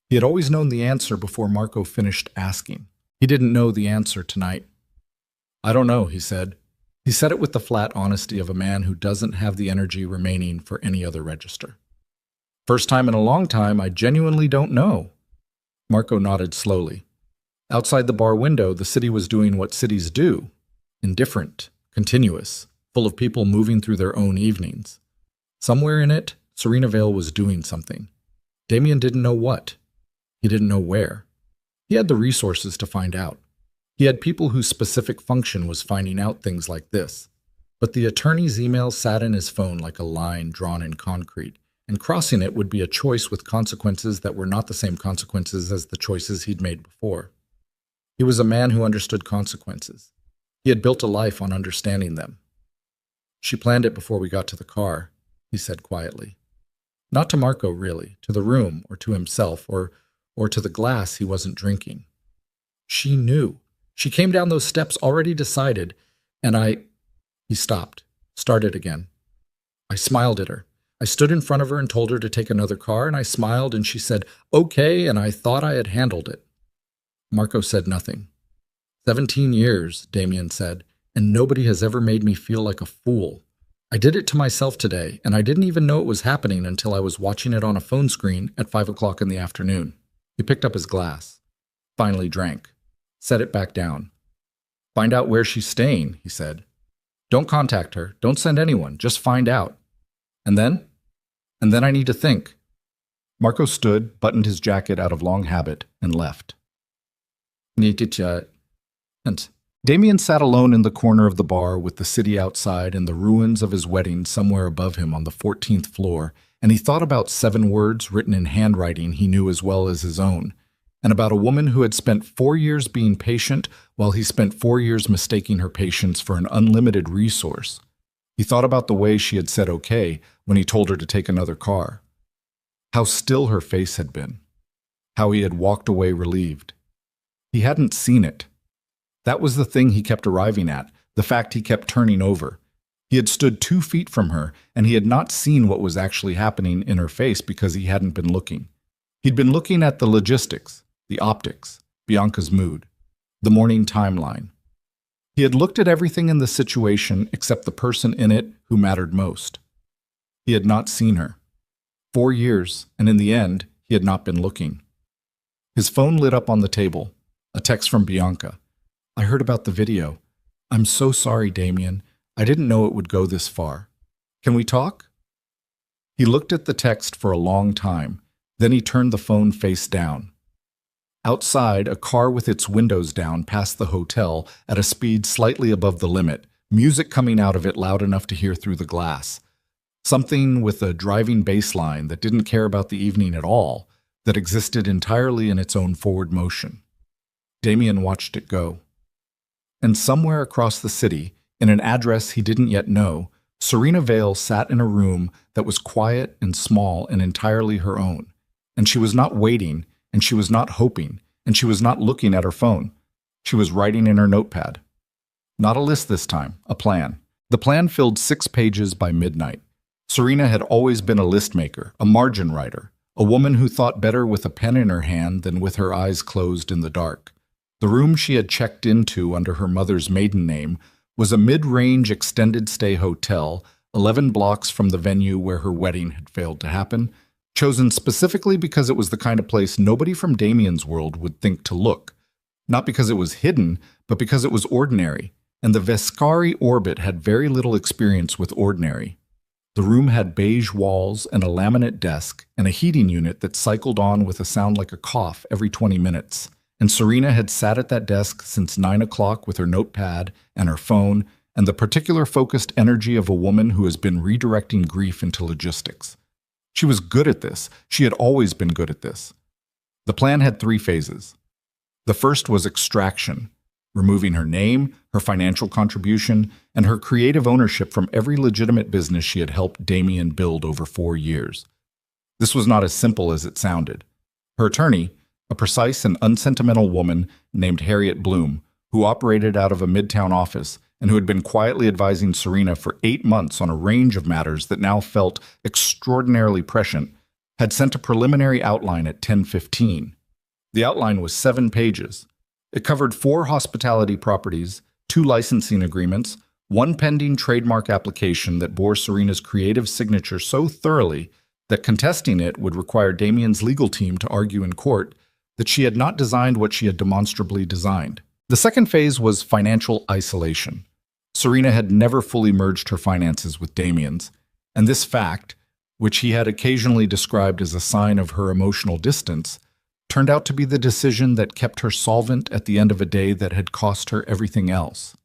He had always known the answer before Marco finished asking. He didn't know the answer tonight. "I don't know," he said. He said it with the flat honesty of a man who doesn't have the energy remaining for any other register. "First time in a long time, I genuinely don't know." Marco nodded slowly. Outside the bar window, the city was doing what cities do. Indifferent, continuous, full of people moving through their own evenings. Somewhere in it, Serena Vale was doing something. Damien didn't know what. He didn't know where. He had the resources to find out. He had people whose specific function was finding out things like this. But the attorney's email sat in his phone like a line drawn in concrete, and crossing it would be a choice with consequences that were not the same consequences as the choices he'd made before. He was a man who understood consequences. He had built a life on understanding them. "She planned it before we got to the car," he said quietly. Not to Marco, really, to the room, or to himself, or to the glass he wasn't drinking. "She knew. She came down those steps already decided, and He stopped, started again. "I smiled at her. I stood in front of her and told her to take another car, and I smiled, and she said, 'Okay,' and I thought I had handled it." Marco said nothing. 17 years, Damien said, "and nobody has ever made me feel like a fool. I did it to myself today, and I didn't even know it was happening until I was watching it on a phone screen at 5 o'clock in the afternoon." He picked up his glass, finally drank, set it back down. "Find out where she's staying," he said. "Don't contact her. Don't send anyone. Just find out. And then? And then I need to think." Marco stood, buttoned his jacket out of long habit, and left. And Damien sat alone in the corner of the bar with the city outside and the ruins of his wedding somewhere above him on the 14th floor, and he thought about 7 words written in handwriting he knew as well as his own, and about a woman who had spent 4 years being patient while he spent 4 years mistaking her patience for an unlimited resource. He thought about the way she had said okay when he told her to take another car. How still her face had been. How he had walked away relieved. He hadn't seen it. That was the thing he kept arriving at, the fact he kept turning over. He had stood 2 feet from her, and he had not seen what was actually happening in her face because he hadn't been looking. He'd been looking at the logistics, the optics, Bianca's mood, the morning timeline. He had looked at everything in the situation except the person in it who mattered most. He had not seen her. 4 years, and in the end, he had not been looking. His phone lit up on the table, a text from Bianca. "I heard about the video. I'm so sorry, Damien. I didn't know it would go this far. Can we talk?" He looked at the text for a long time. Then he turned the phone face down. Outside, a car with its windows down passed the hotel at a speed slightly above the limit, music coming out of it loud enough to hear through the glass. Something with a driving bass line that didn't care about the evening at all, that existed entirely in its own forward motion. Damien watched it go. And somewhere across the city, in an address he didn't yet know, Serena Vale sat in a room that was quiet and small and entirely her own. And she was not waiting, and she was not hoping, and she was not looking at her phone. She was writing in her notepad. Not a list this time, a plan. The plan filled 6 pages by midnight. Serena had always been a list maker, a margin writer, a woman who thought better with a pen in her hand than with her eyes closed in the dark. The room she had checked into under her mother's maiden name was a mid-range extended-stay hotel 11 blocks from the venue where her wedding had failed to happen, chosen specifically because it was the kind of place nobody from Damien's world would think to look. Not because it was hidden, but because it was ordinary, and the Vescari orbit had very little experience with ordinary. The room had beige walls and a laminate desk and a heating unit that cycled on with a sound like a cough every 20 minutes. And Serena had sat at that desk since 9 o'clock with her notepad and her phone and the particular focused energy of a woman who has been redirecting grief into logistics. She was good at this. She had always been good at this. The plan had 3 phases. The first was extraction, removing her name, her financial contribution, and her creative ownership from every legitimate business she had helped Damien build over 4 years. This was not as simple as it sounded. Her attorney, a precise and unsentimental woman named Harriet Bloom, who operated out of a midtown office and who had been quietly advising Serena for 8 months on a range of matters that now felt extraordinarily prescient, had sent a preliminary outline at 10:15. The outline was 7 pages. It covered 4 hospitality properties, 2 licensing agreements, 1 pending trademark application that bore Serena's creative signature so thoroughly that contesting it would require Damien's legal team to argue in court that she had not designed what she had demonstrably designed. The second phase was financial isolation. Serena had never fully merged her finances with Damien's, and this fact, which he had occasionally described as a sign of her emotional distance, turned out to be the decision that kept her solvent at the end of a day that had cost her everything else.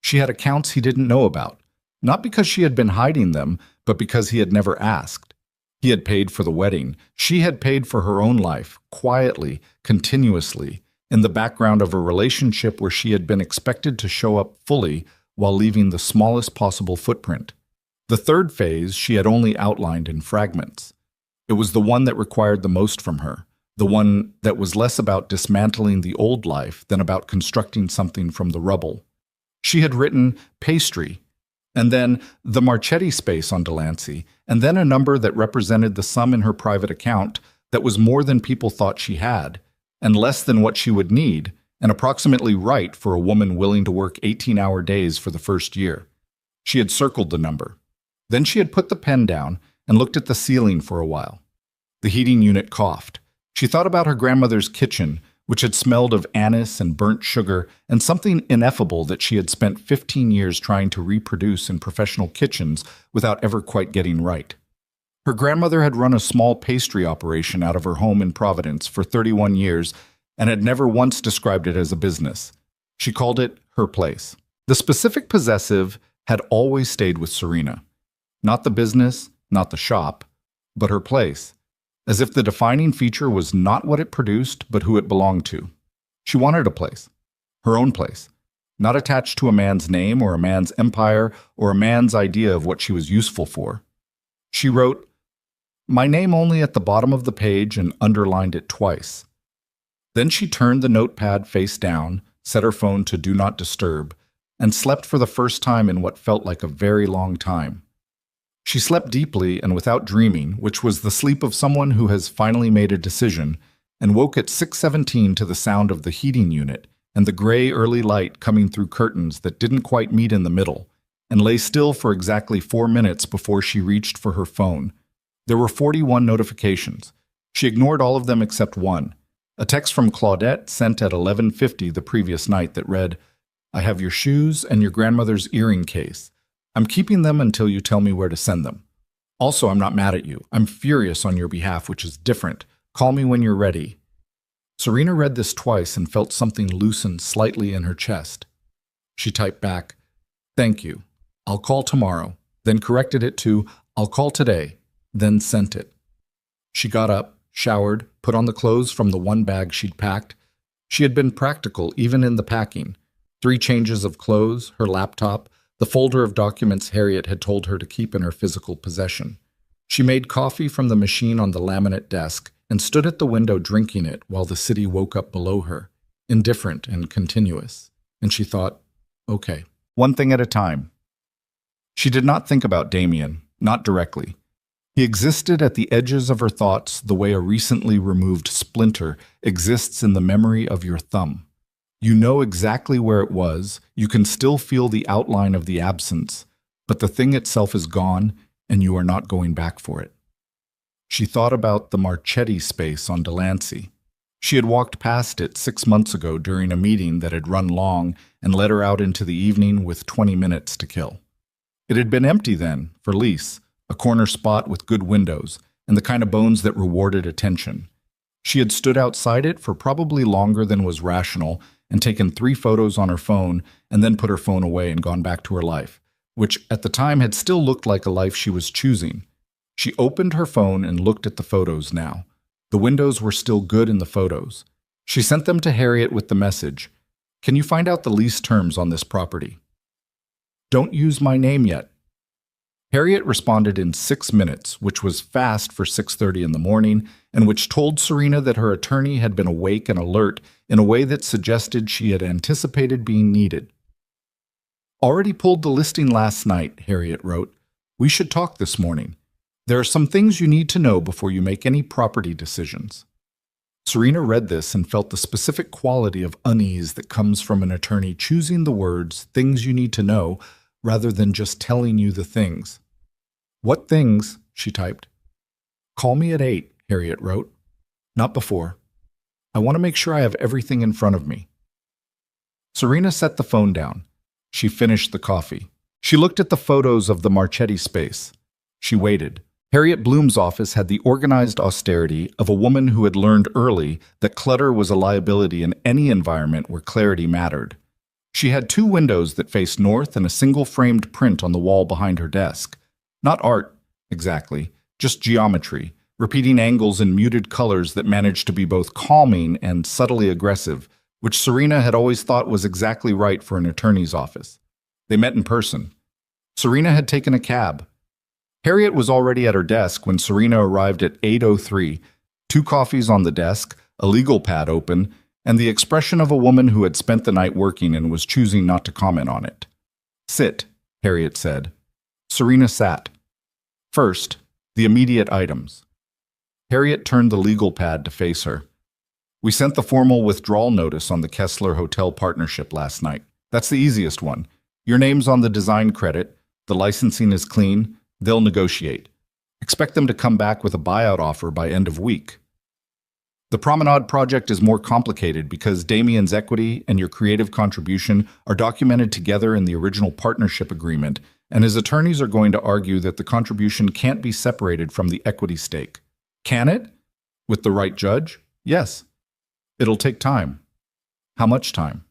She had accounts he didn't know about, not because she had been hiding them, but because he had never asked. He had paid for the wedding. She had paid for her own life, quietly, continuously, in the background of a relationship where she had been expected to show up fully while leaving the smallest possible footprint. The third phase she had only outlined in fragments. It was the one that required the most from her, the one that was less about dismantling the old life than about constructing something from the rubble. She had written pastry, and then the Marchetti space on Delancey, and then a number that represented the sum in her private account that was more than people thought she had, and less than what she would need, and approximately right for a woman willing to work 18-hour days for the first year. She had circled the number. Then she had put the pen down and looked at the ceiling for a while. The heating unit coughed. She thought about her grandmother's kitchen, which had smelled of anise and burnt sugar and something ineffable that she had spent 15 years trying to reproduce in professional kitchens without ever quite getting right. Her grandmother had run a small pastry operation out of her home in Providence for 31 years and had never once described it as a business. She called it her place. The specific possessive had always stayed with Serena. Not the business, not the shop, but her place, as if the defining feature was not what it produced, but who it belonged to. She wanted a place, her own place, not attached to a man's name or a man's empire or a man's idea of what she was useful for. She wrote, "My name only at the bottom of the page," and underlined it twice. Then she turned the notepad face down, set her phone to Do Not Disturb, and slept for the first time in what felt like a very long time. She slept deeply and without dreaming, which was the sleep of someone who has finally made a decision, and woke at 6:17 to the sound of the heating unit and the gray early light coming through curtains that didn't quite meet in the middle, and lay still for exactly 4 minutes before she reached for her phone. There were 41 notifications. She ignored all of them except one, a text from Claudette sent at 11:50 the previous night that read, "I have your shoes and your grandmother's earring case. I'm keeping them until you tell me where to send them. Also, I'm not mad at you. I'm furious on your behalf, which is different. Call me when you're ready." Serena read this twice and felt something loosen slightly in her chest. She typed back, "Thank you. I'll call tomorrow," then corrected it to, "I'll call today," then sent it. She got up, showered, put on the clothes from the one bag she'd packed. She had been practical even in the packing. 3 changes of clothes, her laptop, the folder of documents Harriet had told her to keep in her physical possession. She made coffee from the machine on the laminate desk and stood at the window drinking it while the city woke up below her, indifferent and continuous. And she thought, okay, one thing at a time. She did not think about Damien, not directly. He existed at the edges of her thoughts the way a recently removed splinter exists in the memory of your thumb. You know exactly where it was, you can still feel the outline of the absence, but the thing itself is gone and you are not going back for it. She thought about the Marchetti space on Delancey. She had walked past it 6 months ago during a meeting that had run long and led her out into the evening with 20 minutes to kill. It had been empty then, for lease, a corner spot with good windows, and the kind of bones that rewarded attention. She had stood outside it for probably longer than was rational and taken 3 photos on her phone and then put her phone away and gone back to her life, which at the time had still looked like a life she was choosing. She opened her phone and looked at the photos now. The windows were still good in the photos. She sent them to Harriet with the message, "Can you find out the lease terms on this property?" "Don't use my name yet." Harriet responded in 6 minutes, which was fast for 6:30 in the morning, and which told Serena that her attorney had been awake and alert in a way that suggested she had anticipated being needed. "Already pulled the listing last night," Harriet wrote. "We should talk this morning. There are some things you need to know before you make any property decisions." Serena read this and felt the specific quality of unease that comes from an attorney choosing the words, "things you need to know," rather than just telling you the things. "What things?" she typed. "Call me at 8, Harriet wrote. "Not before. I want to make sure I have everything in front of me." Serena set the phone down. She finished the coffee. She looked at the photos of the Marchetti space. She waited. Harriet Bloom's office had the organized austerity of a woman who had learned early that clutter was a liability in any environment where clarity mattered. She had 2 windows that faced north and a single framed print on the wall behind her desk. Not art, exactly, just geometry, repeating angles and muted colors that managed to be both calming and subtly aggressive, which Serena had always thought was exactly right for an attorney's office. They met in person. Serena had taken a cab. Harriet was already at her desk when Serena arrived at 8:03, 2 coffees on the desk, a legal pad open, and the expression of a woman who had spent the night working and was choosing not to comment on it. "Sit," Harriet said. Serena sat. First, the immediate items. Harriet turned the legal pad to face her. "We sent the formal withdrawal notice on the Kessler Hotel partnership last night. That's the easiest one. Your name's on the design credit. The licensing is clean. They'll negotiate. Expect them to come back with a buyout offer by end of week. The Promenade project is more complicated because Damien's equity and your creative contribution are documented together in the original partnership agreement, and his attorneys are going to argue that the contribution can't be separated from the equity stake. Can it? With the right judge? Yes. It'll take time. How much time?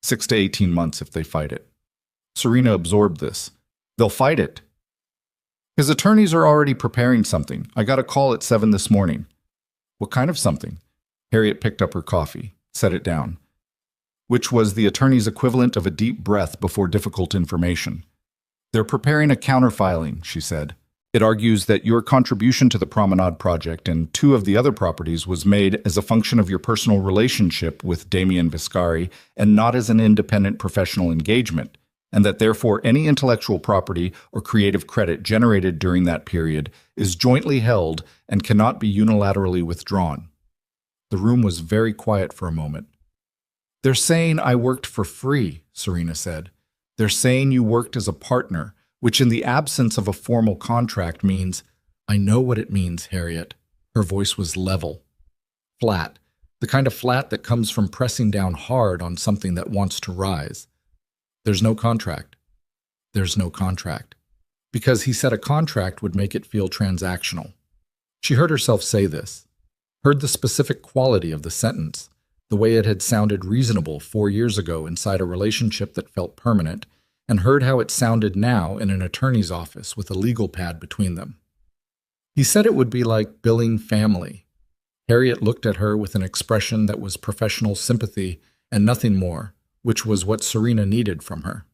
6 to 18 months if they fight it." Serena absorbed this. "They'll fight it." His attorneys are already preparing something. I got a call at 7 this morning. What kind of something? Harriet picked up her coffee, set it down, which was the attorney's equivalent of a deep breath before difficult information. They're preparing a counterfiling, she said. It argues that your contribution to the Promenade project and 2 of the other properties was made as a function of your personal relationship with Damien Viscari and not as an independent professional engagement, and that therefore any intellectual property or creative credit generated during that period is jointly held and cannot be unilaterally withdrawn. The room was very quiet for a moment. They're saying I worked for free, Serena said. They're saying you worked as a partner, which in the absence of a formal contract means, I know what it means, Harriet. Her voice was level, flat, the kind of flat that comes from pressing down hard on something that wants to rise. There's no contract. There's no contract. Because he said a contract would make it feel transactional. She heard herself say this, heard the specific quality of the sentence, the way it had sounded reasonable 4 years ago inside a relationship that felt permanent, and heard how it sounded now in an attorney's office with a legal pad between them. He said it would be like billing family. Harriet looked at her with an expression that was professional sympathy and nothing more, which was what Serena needed from her.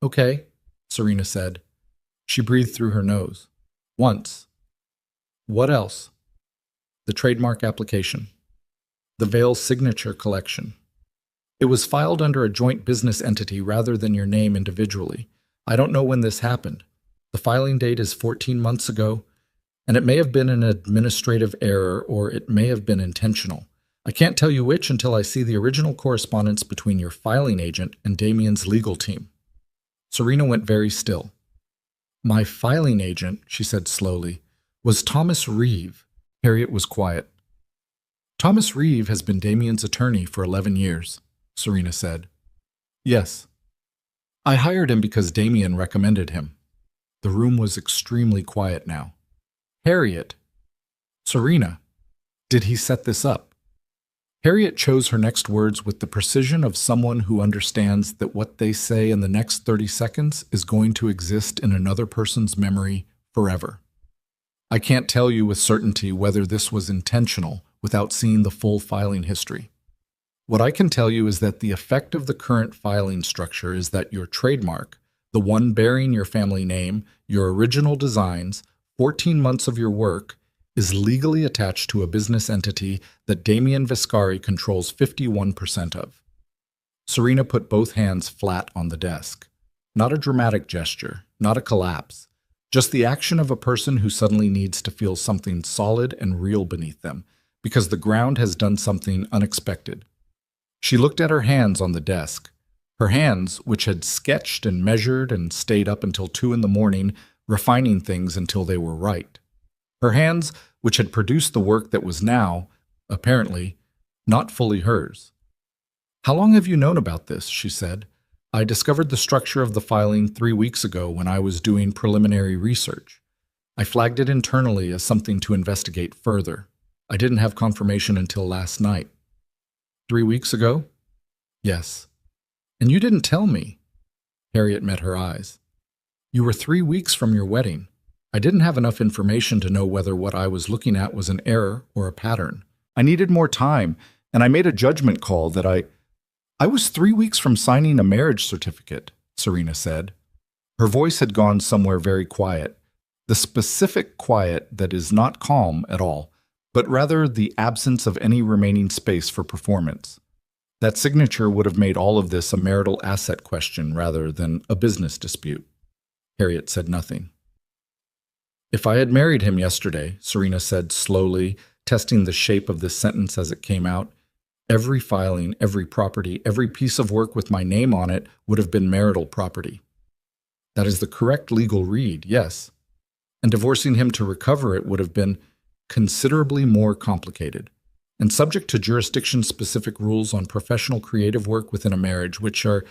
Okay, Serena said. She breathed through her nose. Once. What else? The trademark application. The Veil signature collection. It was filed under a joint business entity rather than your name individually. I don't know when this happened. The filing date is 14 months ago, and it may have been an administrative error or it may have been intentional. I can't tell you which until I see the original correspondence between your filing agent and Damien's legal team. Serena went very still. My filing agent, she said slowly, was Thomas Reeve. Harriet was quiet. Thomas Reeve has been Damien's attorney for 11 years. Serena said. Yes. I hired him because Damien recommended him. The room was extremely quiet now. Harriet. Serena. Did he set this up? Harriet chose her next words with the precision of someone who understands that what they say in the next 30 seconds is going to exist in another person's memory forever. I can't tell you with certainty whether this was intentional without seeing the full filing history. What I can tell you is that the effect of the current filing structure is that your trademark, the one bearing your family name, your original designs, 14 months of your work, is legally attached to a business entity that Damien Viscari controls 51% of. Serena put both hands flat on the desk. Not a dramatic gesture, not a collapse, just the action of a person who suddenly needs to feel something solid and real beneath them, because the ground has done something unexpected. She looked at her hands on the desk. Her hands, which had sketched and measured and stayed up until 2 in the morning, refining things until they were right. Her hands, which had produced the work that was now, apparently, not fully hers. How long have you known about this? She said. I discovered the structure of the filing 3 weeks ago when I was doing preliminary research. I flagged it internally as something to investigate further. I didn't have confirmation until last night. 3 weeks ago? Yes. And you didn't tell me. Harriet met her eyes. You were 3 weeks from your wedding. I didn't have enough information to know whether what I was looking at was an error or a pattern. I needed more time, and I made a judgment call that I was 3 weeks from signing a marriage certificate, Serena said. Her voice had gone somewhere very quiet, the specific quiet that is not calm at all, but rather the absence of any remaining space for performance. That signature would have made all of this a marital asset question rather than a business dispute. Harriet said nothing. If I had married him yesterday, Serena said slowly, testing the shape of this sentence as it came out, every filing, every property, every piece of work with my name on it would have been marital property. That is the correct legal read, yes. And divorcing him to recover it would have been considerably more complicated, and subject to jurisdiction-specific rules on professional creative work within a marriage, which are,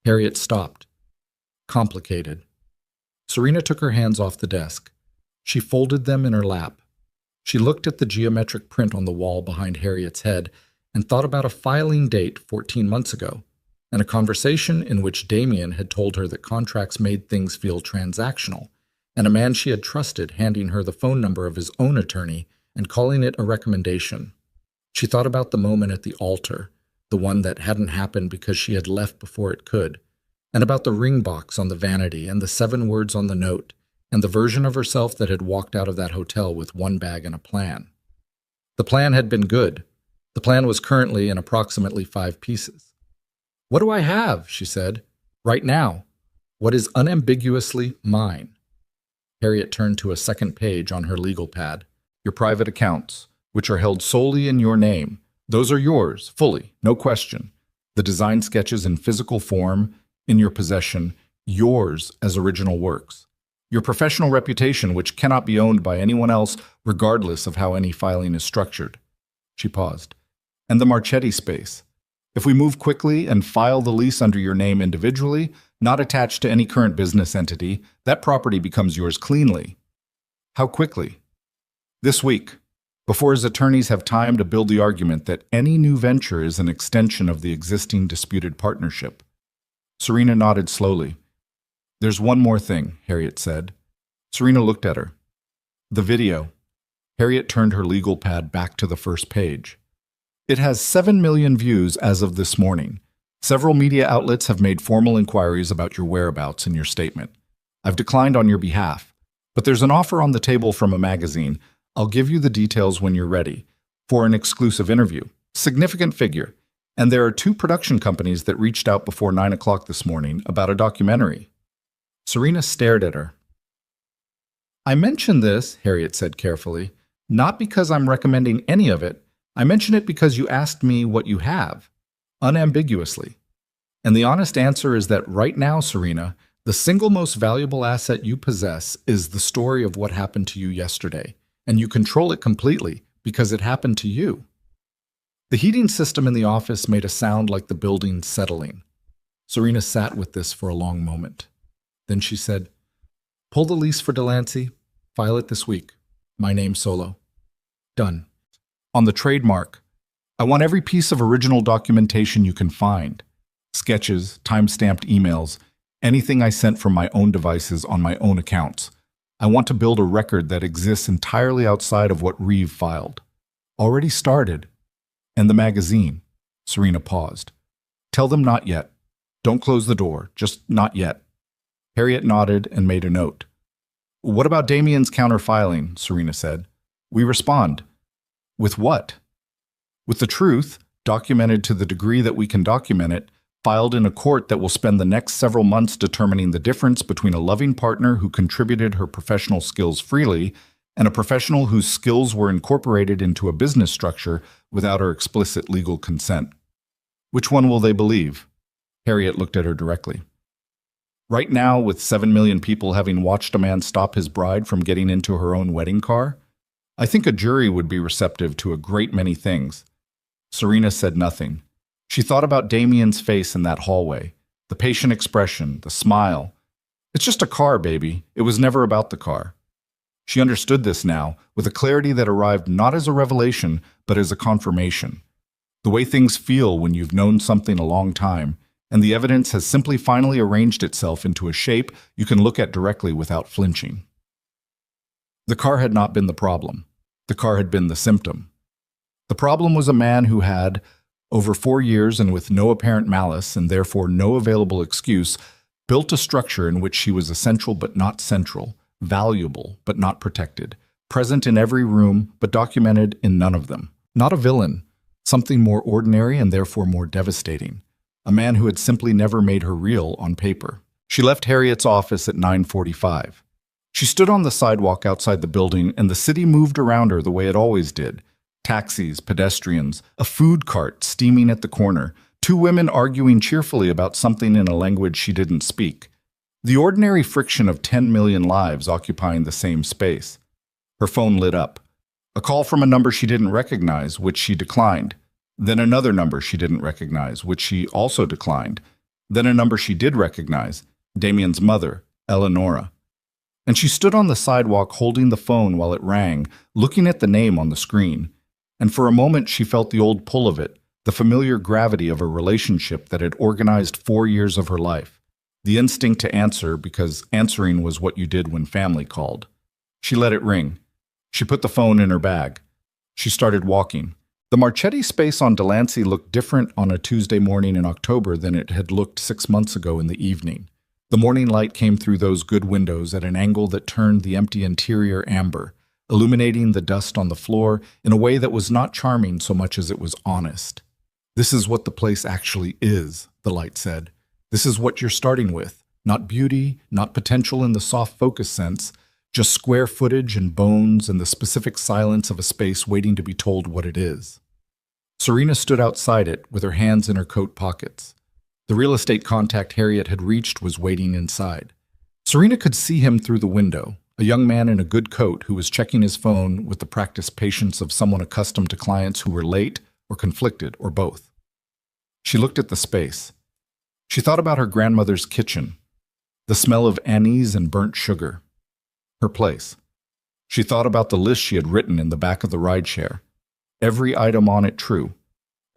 Harriet stopped. Complicated. Serena took her hands off the desk. She folded them in her lap. She looked at the geometric print on the wall behind Harriet's head and thought about a filing date 14 months ago, and a conversation in which Damien had told her that contracts made things feel transactional, and a man she had trusted handing her the phone number of his own attorney and calling it a recommendation. She thought about the moment at the altar, the one that hadn't happened because she had left before it could, and about the ring box on the vanity and the 7 words on the note, and the version of herself that had walked out of that hotel with one bag and a plan. The plan had been good. The plan was currently in approximately 5 pieces. "What do I have?" she said. "Right now. What is unambiguously mine?" Harriet turned to a second page on her legal pad. "Your private accounts, which are held solely in your name. Those are yours, fully, no question. The design sketches in physical form, in your possession, yours as original works. Your professional reputation, which cannot be owned by anyone else, regardless of how any filing is structured." She paused. "And the Marchetti space. If we move quickly and file the lease under your name individually, not attached to any current business entity, that property becomes yours cleanly." "How quickly?" "This week, before his attorneys have time to build the argument that any new venture is an extension of the existing disputed partnership." Serena nodded slowly. "There's one more thing," Harriet said. Serena looked at her. "The video." Harriet turned her legal pad back to the first page. "It has 7 million views as of this morning. Several media outlets have made formal inquiries about your whereabouts in your statement. I've declined on your behalf, but there's an offer on the table from a magazine. I'll give you the details when you're ready. For an exclusive interview. Significant figure. And there are 2 production companies that reached out before 9 o'clock this morning about a documentary." Serena stared at her. "I mention this," Harriet said carefully, "not because I'm recommending any of it. I mention it because you asked me what you have, unambiguously. And the honest answer is that right now, Serena, the single most valuable asset you possess is the story of what happened to you yesterday, and you control it completely because it happened to you." The heating system in the office made a sound like the building settling. Serena sat with this for a long moment. Then she said, "Pull the lease for Delancey. File it this week. My name solo. Done. On the trademark, I want every piece of original documentation you can find. Sketches, time-stamped emails, anything I sent from my own devices on my own accounts. I want to build a record that exists entirely outside of what Reeve filed. Already started. And the magazine." Serena paused. "Tell them not yet. Don't close the door. Just not yet." Harriet nodded and made a note. "What about Damien's counterfiling?" Serena said. "We respond." "With what?" "With the truth, documented to the degree that we can document it, filed in a court that will spend the next several months determining the difference between a loving partner who contributed her professional skills freely and a professional whose skills were incorporated into a business structure without her explicit legal consent. Which one will they believe?" Harriet looked at her directly. "Right now, with 7 million people having watched a man stop his bride from getting into her own wedding car, I think a jury would be receptive to a great many things." Serena said nothing. She thought about Damien's face in that hallway, the patient expression, the smile. "It's just a car, baby. It was never about the car." She understood this now, with a clarity that arrived not as a revelation, but as a confirmation. The way things feel when you've known something a long time, and the evidence has simply finally arranged itself into a shape you can look at directly without flinching. The car had not been the problem. The car had been the symptom. The problem was a man who had, over 4 years and with no apparent malice and therefore no available excuse, built a structure in which she was essential but not central, valuable but not protected, present in every room but documented in none of them. Not a villain, something more ordinary and therefore more devastating. A man who had simply never made her real on paper. She left Harriet's office at 9:45. She stood on the sidewalk outside the building, and the city moved around her the way it always did. Taxis, pedestrians, a food cart steaming at the corner, 2 women arguing cheerfully about something in a language she didn't speak. The ordinary friction of 10 million lives occupying the same space. Her phone lit up. A call from a number she didn't recognize, which she declined. Then another number she didn't recognize, which she also declined. Then a number she did recognize, Damien's mother, Eleonora. And she stood on the sidewalk holding the phone while it rang, looking at the name on the screen. And for a moment she felt the old pull of it, the familiar gravity of a relationship that had organized 4 years of her life. The instinct to answer because answering was what you did when family called. She let it ring. She put the phone in her bag. She started walking. The Marchetti space on Delancey looked different on a Tuesday morning in October than it had looked 6 months ago in the evening. The morning light came through those good windows at an angle that turned the empty interior amber, illuminating the dust on the floor in a way that was not charming so much as it was honest. "This is what the place actually is," the light said. "This is what you're starting with. Not beauty, not potential in the soft focus sense, just square footage and bones and the specific silence of a space waiting to be told what it is." Serena stood outside it with her hands in her coat pockets. The real estate contact Harriet had reached was waiting inside. Serena could see him through the window, a young man in a good coat who was checking his phone with the practiced patience of someone accustomed to clients who were late or conflicted or both. She looked at the space. She thought about her grandmother's kitchen, the smell of anise and burnt sugar. Her place. She thought about the list she had written in the back of the rideshare. Every item on it true.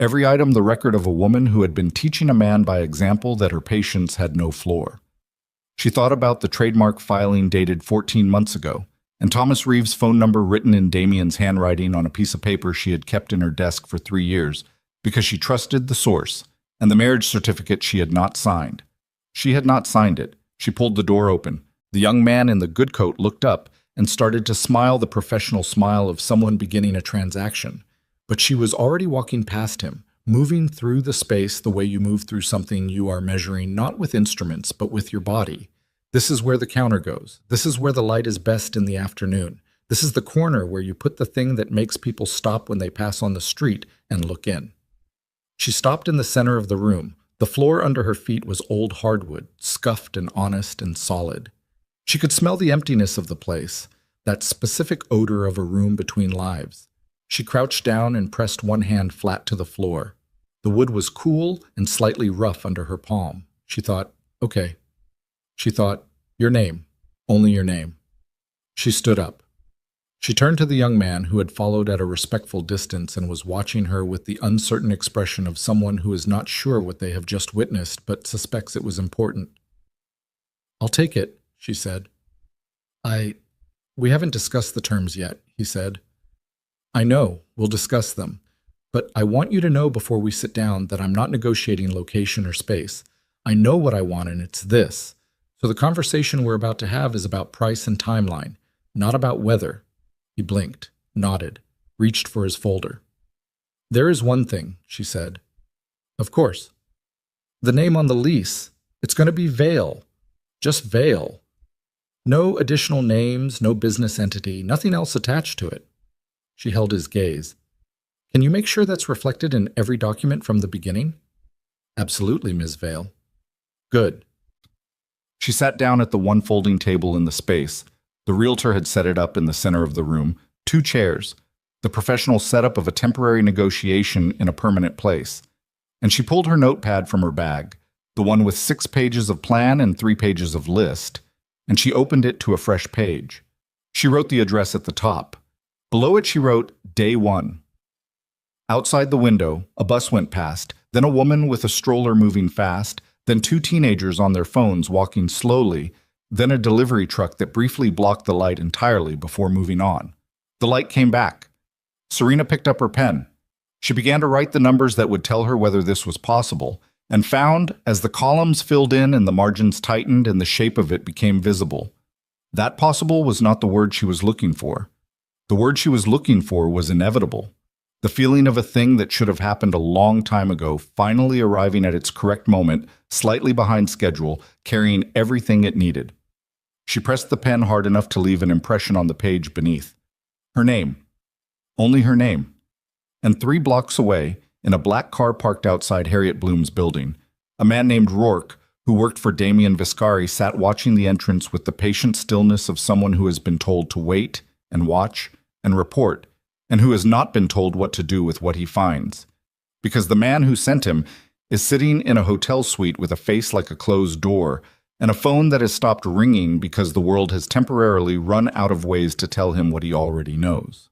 Every item the record of a woman who had been teaching a man by example that her patience had no floor. She thought about the trademark filing dated 14 months ago, and Thomas Reeves' phone number written in Damien's handwriting on a piece of paper she had kept in her desk for 3 years, because she trusted the source, and the marriage certificate she had not signed. She had not signed it. She pulled the door open. The young man in the good coat looked up and started to smile the professional smile of someone beginning a transaction. But she was already walking past him, moving through the space the way you move through something you are measuring not with instruments, but with your body. This is where the counter goes. This is where the light is best in the afternoon. This is the corner where you put the thing that makes people stop when they pass on the street and look in. She stopped in the center of the room. The floor under her feet was old hardwood, scuffed and honest and solid. She could smell the emptiness of the place, that specific odor of a room between lives. She crouched down and pressed one hand flat to the floor. The wood was cool and slightly rough under her palm. She thought, okay. She thought, your name, only your name. She stood up. She turned to the young man who had followed at a respectful distance and was watching her with the uncertain expression of someone who is not sure what they have just witnessed but suspects it was important. "I'll take it," she said. We haven't discussed the terms yet," he said. "I know, we'll discuss them, but I want you to know before we sit down that I'm not negotiating location or space. I know what I want and it's this. So the conversation we're about to have is about price and timeline, not about weather." He blinked, nodded, reached for his folder. "There is one thing," she said. "Of course." "The name on the lease. It's going to be Vale. Just Vale. No additional names, no business entity, nothing else attached to it." She held his gaze. "Can you make sure that's reflected in every document from the beginning?" "Absolutely, Ms. Vale." "Good." She sat down at the one folding table in the space. The realtor had set it up in the center of the room, 2 chairs, the professional setup of a temporary negotiation in a permanent place. And she pulled her notepad from her bag, the one with 6 pages of plan and 3 pages of list, and she opened it to a fresh page. She wrote the address at the top. Below it she wrote, Day 1. Outside the window, a bus went past, then a woman with a stroller moving fast, then 2 teenagers on their phones walking slowly, then a delivery truck that briefly blocked the light entirely before moving on. The light came back. Serena picked up her pen. She began to write the numbers that would tell her whether this was possible, and found, as the columns filled in and the margins tightened and the shape of it became visible, that possible was not the word she was looking for. The word she was looking for was inevitable. The feeling of a thing that should have happened a long time ago, finally arriving at its correct moment, slightly behind schedule, carrying everything it needed. She pressed the pen hard enough to leave an impression on the page beneath. Her name. Only her name. And 3 blocks away, in a black car parked outside Harriet Bloom's building, a man named Rourke, who worked for Damien Viscari, sat watching the entrance with the patient stillness of someone who has been told to wait and watch and report, and who has not been told what to do with what he finds. Because the man who sent him is sitting in a hotel suite with a face like a closed door, and a phone that has stopped ringing because the world has temporarily run out of ways to tell him what he already knows.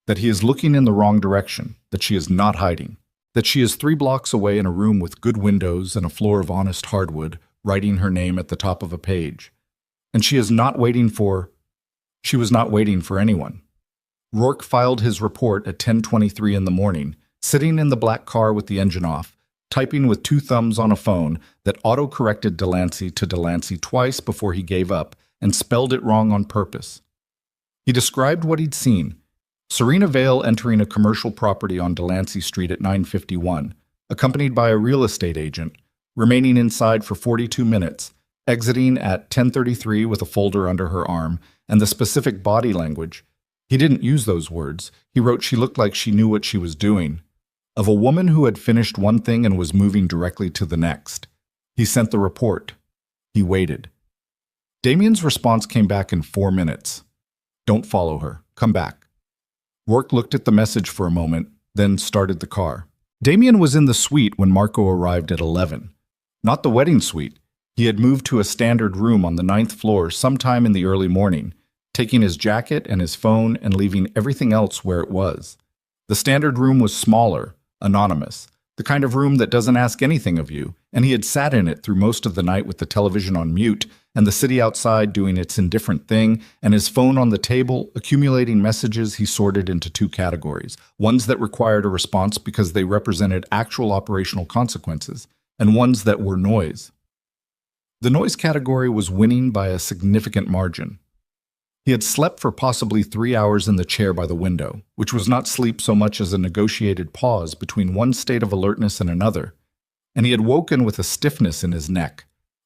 That he is looking in the wrong direction, that she is not hiding, that she is 3 blocks away in a room with good windows and a floor of honest hardwood, writing her name at the top of a page. And she was not waiting for anyone. Rourke filed his report at 10:23 in the morning, sitting in the black car with the engine off, typing with 2 thumbs on a phone that auto-corrected Delancey to Delancey twice before he gave up and spelled it wrong on purpose. He described what he'd seen. Serena Vale entering a commercial property on Delancey Street at 9:51, accompanied by a real estate agent, remaining inside for 42 minutes, exiting at 10:33 with a folder under her arm, and the specific body language. He didn't use those words. He wrote she looked like she knew what she was doing. Of a woman who had finished one thing and was moving directly to the next. He sent the report. He waited. Damien's response came back in 4 minutes. Don't follow her. Come back. Rourke looked at the message for a moment, then started the car. Damien was in the suite when Marco arrived at 11. Not the wedding suite. He had moved to a standard room on the 9th floor sometime in the early morning, taking his jacket and his phone and leaving everything else where it was. The standard room was smaller, anonymous, the kind of room that doesn't ask anything of you, and he had sat in it through most of the night with the television on mute and the city outside doing its indifferent thing, and his phone on the table, accumulating messages he sorted into 2 categories, ones that required a response because they represented actual operational consequences, and ones that were noise. The noise category was winning by a significant margin. He had slept for possibly 3 hours in the chair by the window, which was not sleep so much as a negotiated pause between one state of alertness and another, and he had woken with a stiffness in his neck,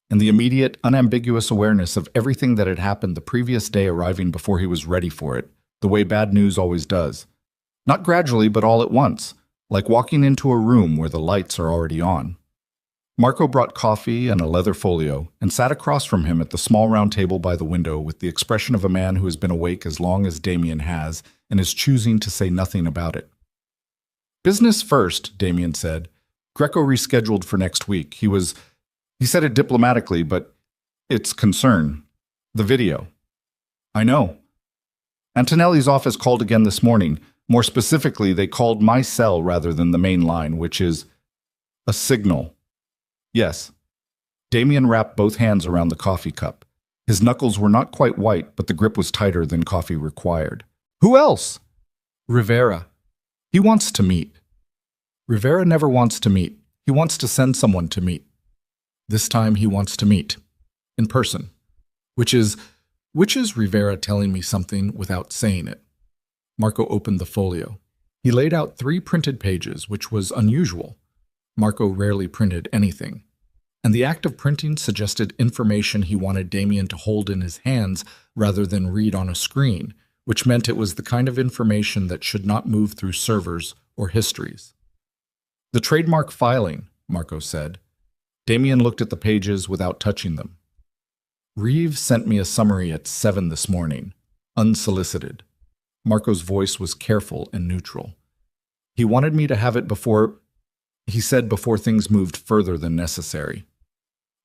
and the immediate, unambiguous awareness of everything that had happened the previous day arriving before he was ready for it, the way bad news always does. Not gradually, but all at once, like walking into a room where the lights are already on. Marco brought coffee and a leather folio and sat across from him at the small round table by the window with the expression of a man who has been awake as long as Damien has and is choosing to say nothing about it. Business first, Damien said. Greco rescheduled for next week. He said it diplomatically, but it's concern. The video. I know. Antonelli's office called again this morning. More specifically, they called my cell rather than the main line, which is a signal. Yes. Damien wrapped both hands around the coffee cup. His knuckles were not quite white, but the grip was tighter than coffee required. Who else? Rivera. He wants to meet. Rivera never wants to meet. He wants to send someone to meet. This time he wants to meet. In person. Which is Rivera telling me something without saying it? Marco opened the folio. He laid out 3 printed pages, which was unusual. Marco rarely printed anything, and the act of printing suggested information he wanted Damien to hold in his hands rather than read on a screen, which meant it was the kind of information that should not move through servers or histories. The trademark filing, Marco said. Damien looked at the pages without touching them. Reeves sent me a summary at 7 this morning, unsolicited. Marco's voice was careful and neutral. He wanted me to have it before things moved further than necessary.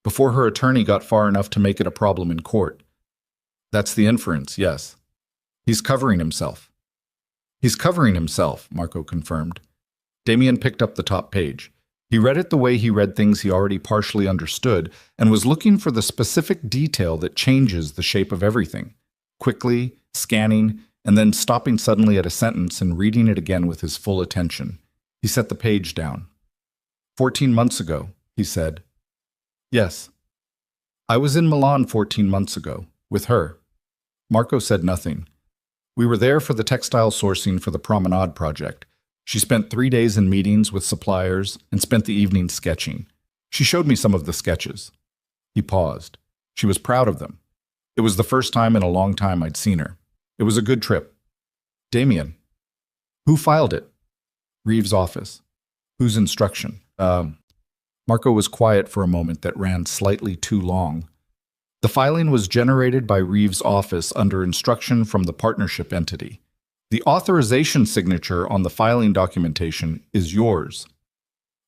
Before her attorney got far enough to make it a problem in court. That's the inference, yes. He's covering himself. He's covering himself, Marco confirmed. Damien picked up the top page. He read it the way he read things he already partially understood and was looking for the specific detail that changes the shape of everything, quickly, scanning, and then stopping suddenly at a sentence and reading it again with his full attention. He set the page down. 14 months ago, he said. Yes. I was in Milan 14 months ago, with her. Marco said nothing. We were there for the textile sourcing for the Promenade project. She spent 3 days in meetings with suppliers and spent the evening sketching. She showed me some of the sketches. He paused. She was proud of them. It was the first time in a long time I'd seen her. It was a good trip. Damien. Who filed it? Reeves' office. Whose instruction? Marco was quiet for a moment that ran slightly too long. The filing was generated by Reeves' office under instruction from the partnership entity. The authorization signature on the filing documentation is yours.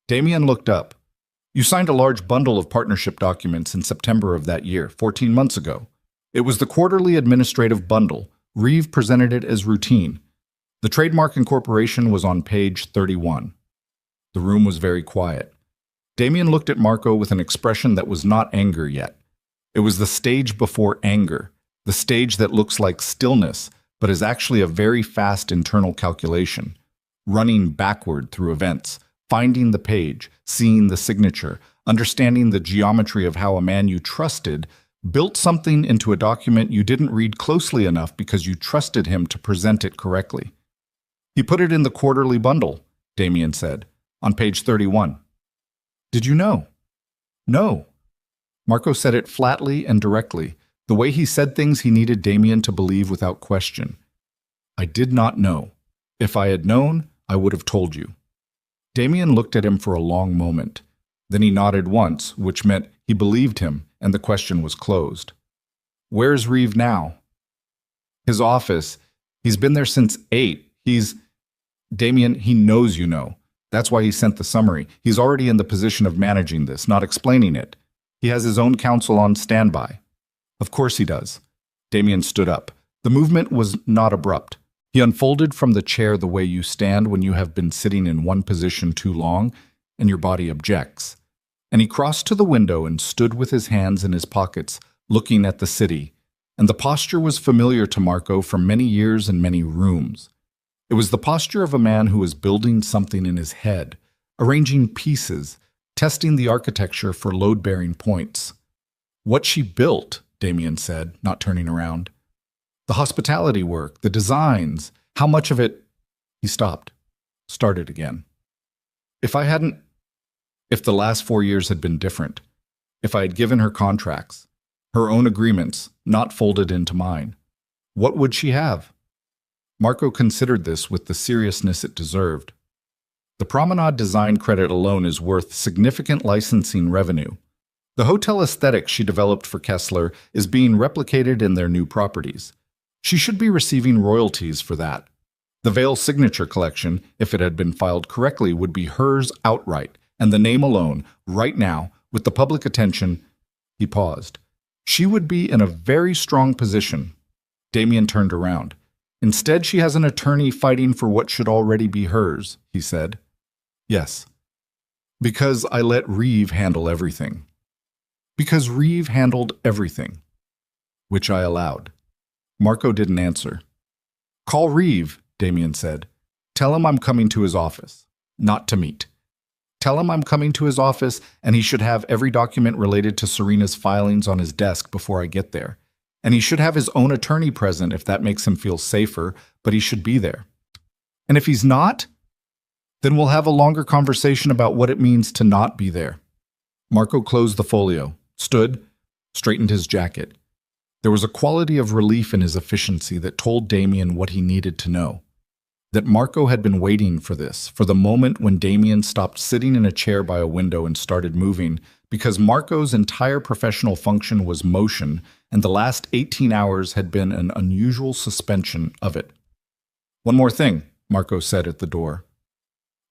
Damien looked up. You signed a large bundle of partnership documents in September of that year, 14 months ago. It was the quarterly administrative bundle. Reeve presented it as routine. The trademark incorporation was on page 31. The room was very quiet. Damien looked at Marco with an expression that was not anger yet. It was the stage before anger, the stage that looks like stillness, but is actually a very fast internal calculation, running backward through events, finding the page, seeing the signature, understanding the geometry of how a man you trusted built something into a document you didn't read closely enough because you trusted him to present it correctly. He put it in the quarterly bundle, Damien said, on page 31. Did you know? No. Marco said it flatly and directly, the way he said things he needed Damien to believe without question. I did not know. If I had known, I would have told you. Damien looked at him for a long moment. Then he nodded once, which meant he believed him, and the question was closed. Where's Reeve now? His office. He's been there since 8. Damien, he knows you know. That's why he sent the summary. He's already in the position of managing this, not explaining it. He has his own counsel on standby. Of course he does. Damien stood up. The movement was not abrupt. He unfolded from the chair the way you stand when you have been sitting in one position too long and your body objects. And he crossed to the window and stood with his hands in his pockets, looking at the city. And the posture was familiar to Marco from many years and many rooms. It was the posture of a man who was building something in his head, arranging pieces, testing the architecture for load-bearing points. What she built, Damien said, not turning around. The hospitality work, the designs, how much of it... He stopped, started again. If the last 4 years had been different, if I had given her contracts, her own agreements, not folded into mine, what would she have? Marco considered this with the seriousness it deserved. The promenade design credit alone is worth significant licensing revenue. The hotel aesthetic she developed for Kessler is being replicated in their new properties. She should be receiving royalties for that. The Veil signature collection, if it had been filed correctly, would be hers outright, and the name alone, right now, with the public attention. He paused. She would be in a very strong position. Damien turned around. Instead, she has an attorney fighting for what should already be hers, he said. Yes. Because I let Reeve handle everything. Because Reeve handled everything. Which I allowed. Marco didn't answer. Call Reeve, Damien said. Tell him I'm coming to his office. Not to meet. Tell him I'm coming to his office, and he should have every document related to Serena's filings on his desk before I get there. And he should have his own attorney present if that makes him feel safer, but he should be there. And if he's not, then we'll have a longer conversation about what it means to not be there. Marco closed the folio, stood, straightened his jacket. There was a quality of relief in his efficiency that told Damien what he needed to know. That Marco had been waiting for this, for the moment when Damien stopped sitting in a chair by a window and started moving, because Marco's entire professional function was motion, and the last 18 hours had been an unusual suspension of it. One more thing, Marco said at the door.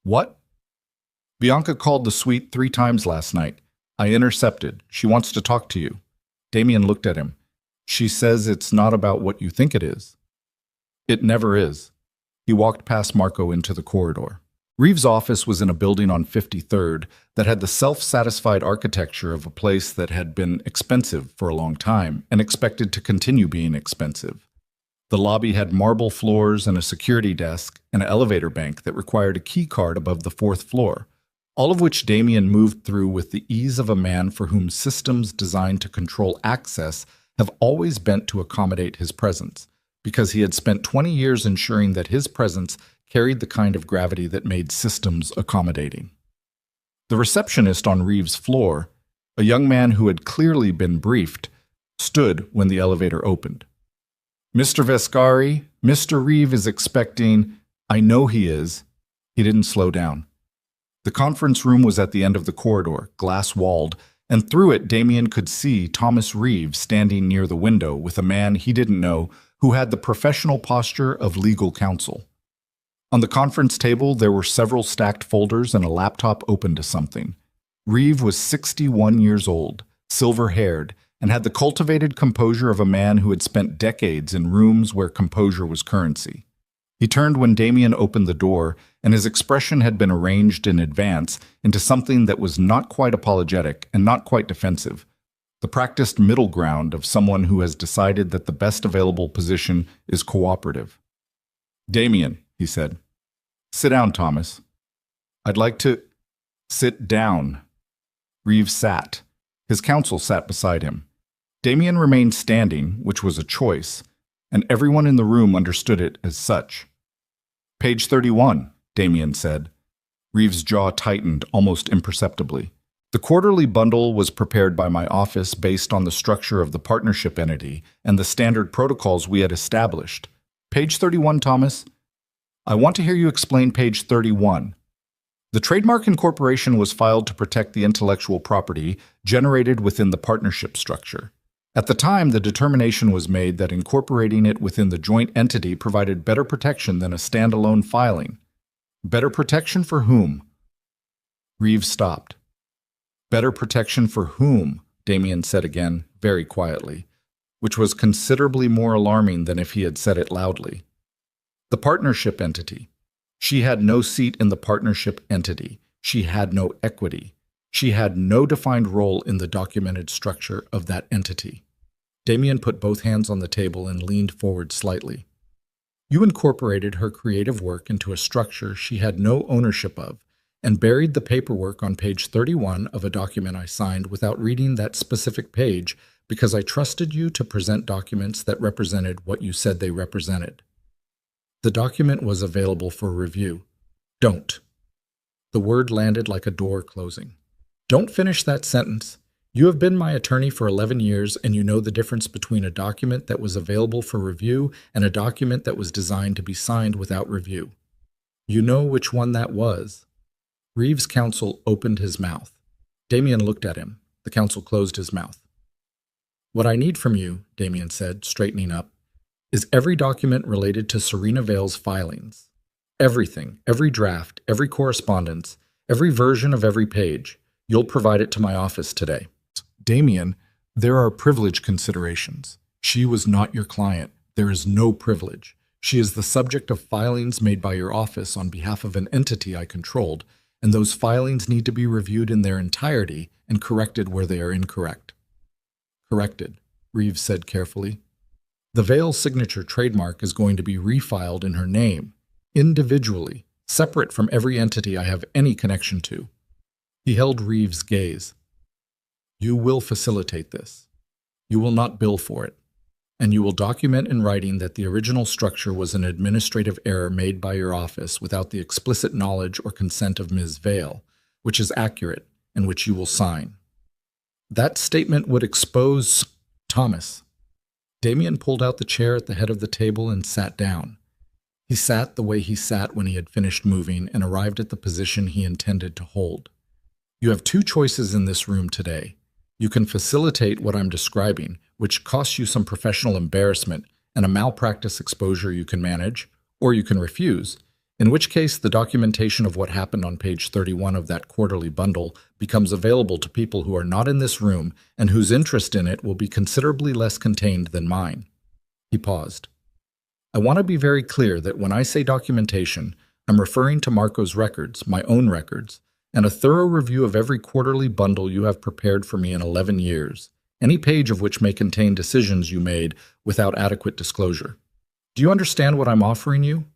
What? Bianca called the suite 3 times last night. I intercepted. She wants to talk to you. Damien looked at him. She says it's not about what you think it is. It never is. He walked past Marco into the corridor. Reeve's office was in a building on 53rd that had the self-satisfied architecture of a place that had been expensive for a long time and expected to continue being expensive. The lobby had marble floors and a security desk and an elevator bank that required a key card above the 4th floor, all of which Damien moved through with the ease of a man for whom systems designed to control access have always bent to accommodate his presence, because he had spent 20 years ensuring that his presence carried the kind of gravity that made systems accommodating. The receptionist on Reeve's floor, a young man who had clearly been briefed, stood when the elevator opened. Mr. Vescari, Mr. Reeve is expecting... I know he is. He didn't slow down. The conference room was at the end of the corridor, glass-walled, and through it Damien could see Thomas Reeve standing near the window with a man he didn't know who had the professional posture of legal counsel. On the conference table, there were several stacked folders and a laptop open to something. Reeve was 61 years old, silver-haired, and had the cultivated composure of a man who had spent decades in rooms where composure was currency. He turned when Damien opened the door, and his expression had been arranged in advance into something that was not quite apologetic and not quite defensive. The practiced middle ground of someone who has decided that the best available position is cooperative. "Damien," he said. "Sit down, Thomas." "I'd like to—" "Sit down." Reeves sat. His counsel sat beside him. Damien remained standing, which was a choice, and everyone in the room understood it as such. "Page 31, Damien said. Reeves' jaw tightened almost imperceptibly. The quarterly bundle was prepared by my office based on the structure of the partnership entity and the standard protocols we had established. Page 31, Thomas. I want to hear you explain page 31. The trademark incorporation was filed to protect the intellectual property generated within the partnership structure. At the time, the determination was made that incorporating it within the joint entity provided better protection than a standalone filing. Better protection for whom? Reeves stopped. Better protection for whom? Damien said again, very quietly, which was considerably more alarming than if he had said it loudly. The partnership entity. She had no seat in the partnership entity. She had no equity. She had no defined role in the documented structure of that entity. Damien put both hands on the table and leaned forward slightly. You incorporated her creative work into a structure she had no ownership of and buried the paperwork on page 31 of a document I signed without reading that specific page because I trusted you to present documents that represented what you said they represented. The document was available for review. Don't. The word landed like a door closing. Don't finish that sentence. You have been my attorney for 11 years, and you know the difference between a document that was available for review and a document that was designed to be signed without review. You know which one that was. Reeves' counsel opened his mouth. Damien looked at him. The counsel closed his mouth. What I need from you, Damien said, straightening up, is every document related to Serena Vale's filings. Everything, every draft, every correspondence, every version of every page. You'll provide it to my office today. Damien, there are privilege considerations. She was not your client. There is no privilege. She is the subject of filings made by your office on behalf of an entity I controlled, and those filings need to be reviewed in their entirety and corrected where they are incorrect. Corrected, Reeves said carefully. The Vale signature trademark is going to be refiled in her name, individually, separate from every entity I have any connection to. He held Reeves' gaze. You will facilitate this. You will not bill for it. And you will document in writing that the original structure was an administrative error made by your office without the explicit knowledge or consent of Ms. Vale, which is accurate and which you will sign. That statement would expose Thomas. Damien pulled out the chair at the head of the table and sat down. He sat the way he sat when he had finished moving and arrived at the position he intended to hold. You have two choices in this room today. You can facilitate what I'm describing, which costs you some professional embarrassment and a malpractice exposure you can manage, or you can refuse, in which case the documentation of what happened on page 31 of that quarterly bundle becomes available to people who are not in this room and whose interest in it will be considerably less contained than mine. He paused. I want to be very clear that when I say documentation, I'm referring to Marco's records, my own records, and a thorough review of every quarterly bundle you have prepared for me in 11 years, any page of which may contain decisions you made without adequate disclosure. Do you understand what I'm offering you?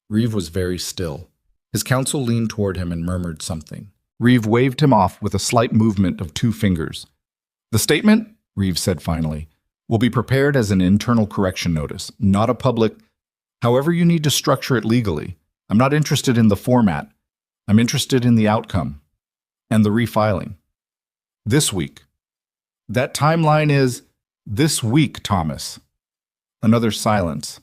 Reeve was very still. His counsel leaned toward him and murmured something. Reeve waved him off with a slight movement of 2 fingers. The statement, Reeve said finally, will be prepared as an internal correction notice, not a public. However you need to structure it legally. I'm not interested in the format. I'm interested in the outcome and the refiling. This week. That timeline is this week, Thomas. Another silence.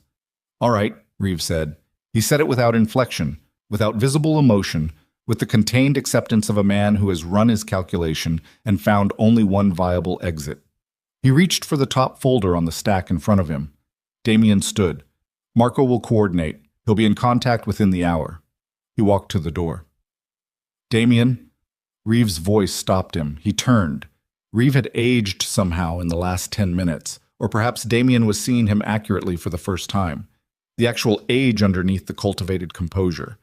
All right, Reeves said. He said it without inflection, without visible emotion, with the contained acceptance of a man who has run his calculation and found only one viable exit. He reached for the top folder on the stack in front of him. Damien stood. Marco will coordinate. He'll be in contact within the hour. He walked to the door. Damien? Reeves' voice stopped him. He turned. Reeve had aged somehow in the last 10 minutes, or perhaps Damien was seeing him accurately for the first time. the actual age underneath the cultivated composure,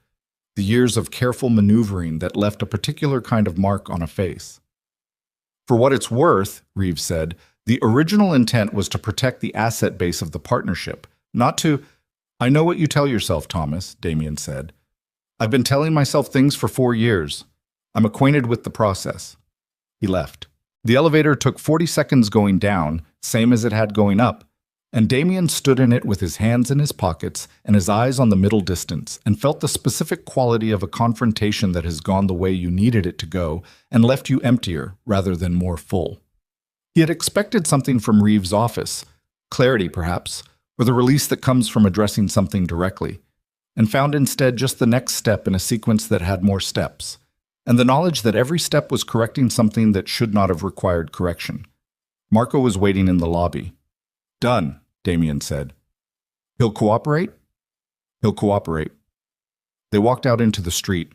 the years of careful maneuvering that left a particular kind of mark on a face. For what it's worth, Reeves said, the original intent was to protect the asset base of the partnership, not to— I know what you tell yourself, Thomas, Damien said. I've been telling myself things for 4 years. I'm acquainted with the process. He left. The elevator took 40 seconds going down, same as it had going up, and Damien stood in it with his hands in his pockets and his eyes on the middle distance and felt the specific quality of a confrontation that has gone the way you needed it to go and left you emptier rather than more full. He had expected something from Reeves' office, clarity perhaps, or the release that comes from addressing something directly, and found instead just the next step in a sequence that had more steps, and the knowledge that every step was correcting something that should not have required correction. Marco was waiting in the lobby. Done, Damien said. He'll cooperate? He'll cooperate. They walked out into the street.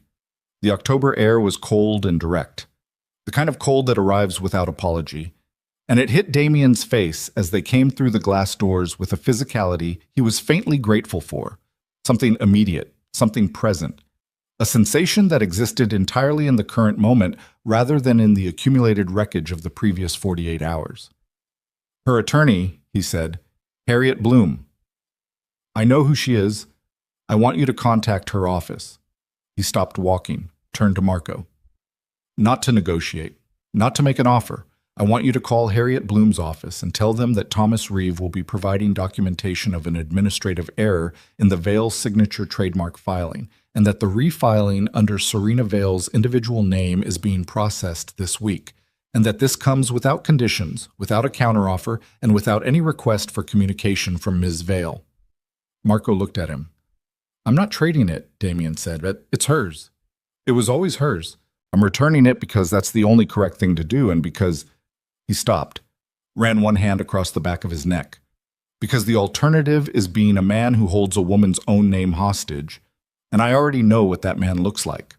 The October air was cold and direct, the kind of cold that arrives without apology, and it hit Damien's face as they came through the glass doors with a physicality he was faintly grateful for, something immediate, something present, a sensation that existed entirely in the current moment rather than in the accumulated wreckage of the previous 48 hours. Her attorney, he said, Harriet Bloom. I know who she is. I want you to contact her office. He stopped walking, turned to Marco. Not to negotiate, not to make an offer. I want you to call Harriet Bloom's office and tell them that Thomas Reeve will be providing documentation of an administrative error in the Vale signature trademark filing, and that the refiling under Serena Vale's individual name is being processed this week, and that this comes without conditions, without a counteroffer, and without any request for communication from Ms. Vale. Marco looked at him. I'm not trading it, Damien said, but it's hers. It was always hers. I'm returning it because that's the only correct thing to do, and because— He stopped, ran one hand across the back of his neck. Because the alternative is being a man who holds a woman's own name hostage, and I already know what that man looks like.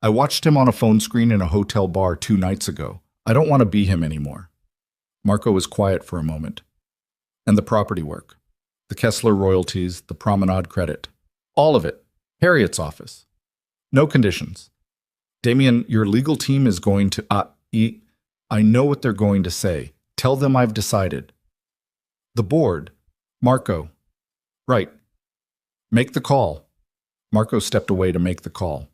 I watched him on a phone screen in a hotel bar 2 nights ago. I don't want to be him anymore. Marco was quiet for a moment. And the property work, the Kessler royalties, the promenade credit, all of it, Harriet's office. No conditions. Damien, your legal team is going to— I know what they're going to say. Tell them I've decided. The board. Marco. Right. Make the call. Marco stepped away to make the call.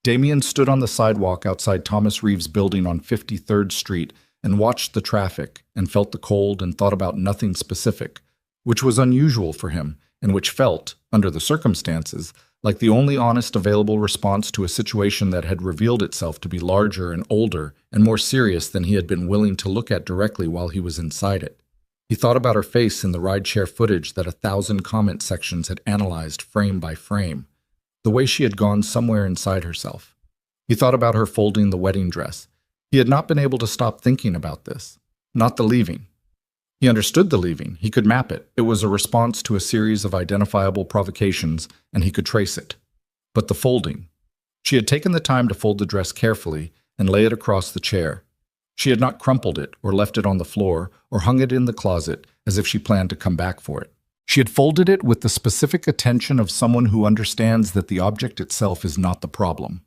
Damien stood on the sidewalk outside Thomas Reeves' building on 53rd Street and watched the traffic and felt the cold and thought about nothing specific, which was unusual for him and which felt, under the circumstances, like the only honest available response to a situation that had revealed itself to be larger and older and more serious than he had been willing to look at directly while he was inside it. He thought about her face in the rideshare footage that 1,000 comment sections had analyzed frame by frame, the way she had gone somewhere inside herself. He thought about her folding the wedding dress. He had not been able to stop thinking about this, not the leaving. He understood the leaving. He could map it. It was a response to a series of identifiable provocations, and he could trace it. But the folding. She had taken the time to fold the dress carefully and lay it across the chair. She had not crumpled it or left it on the floor or hung it in the closet as if she planned to come back for it. She had folded it with the specific attention of someone who understands that the object itself is not the problem,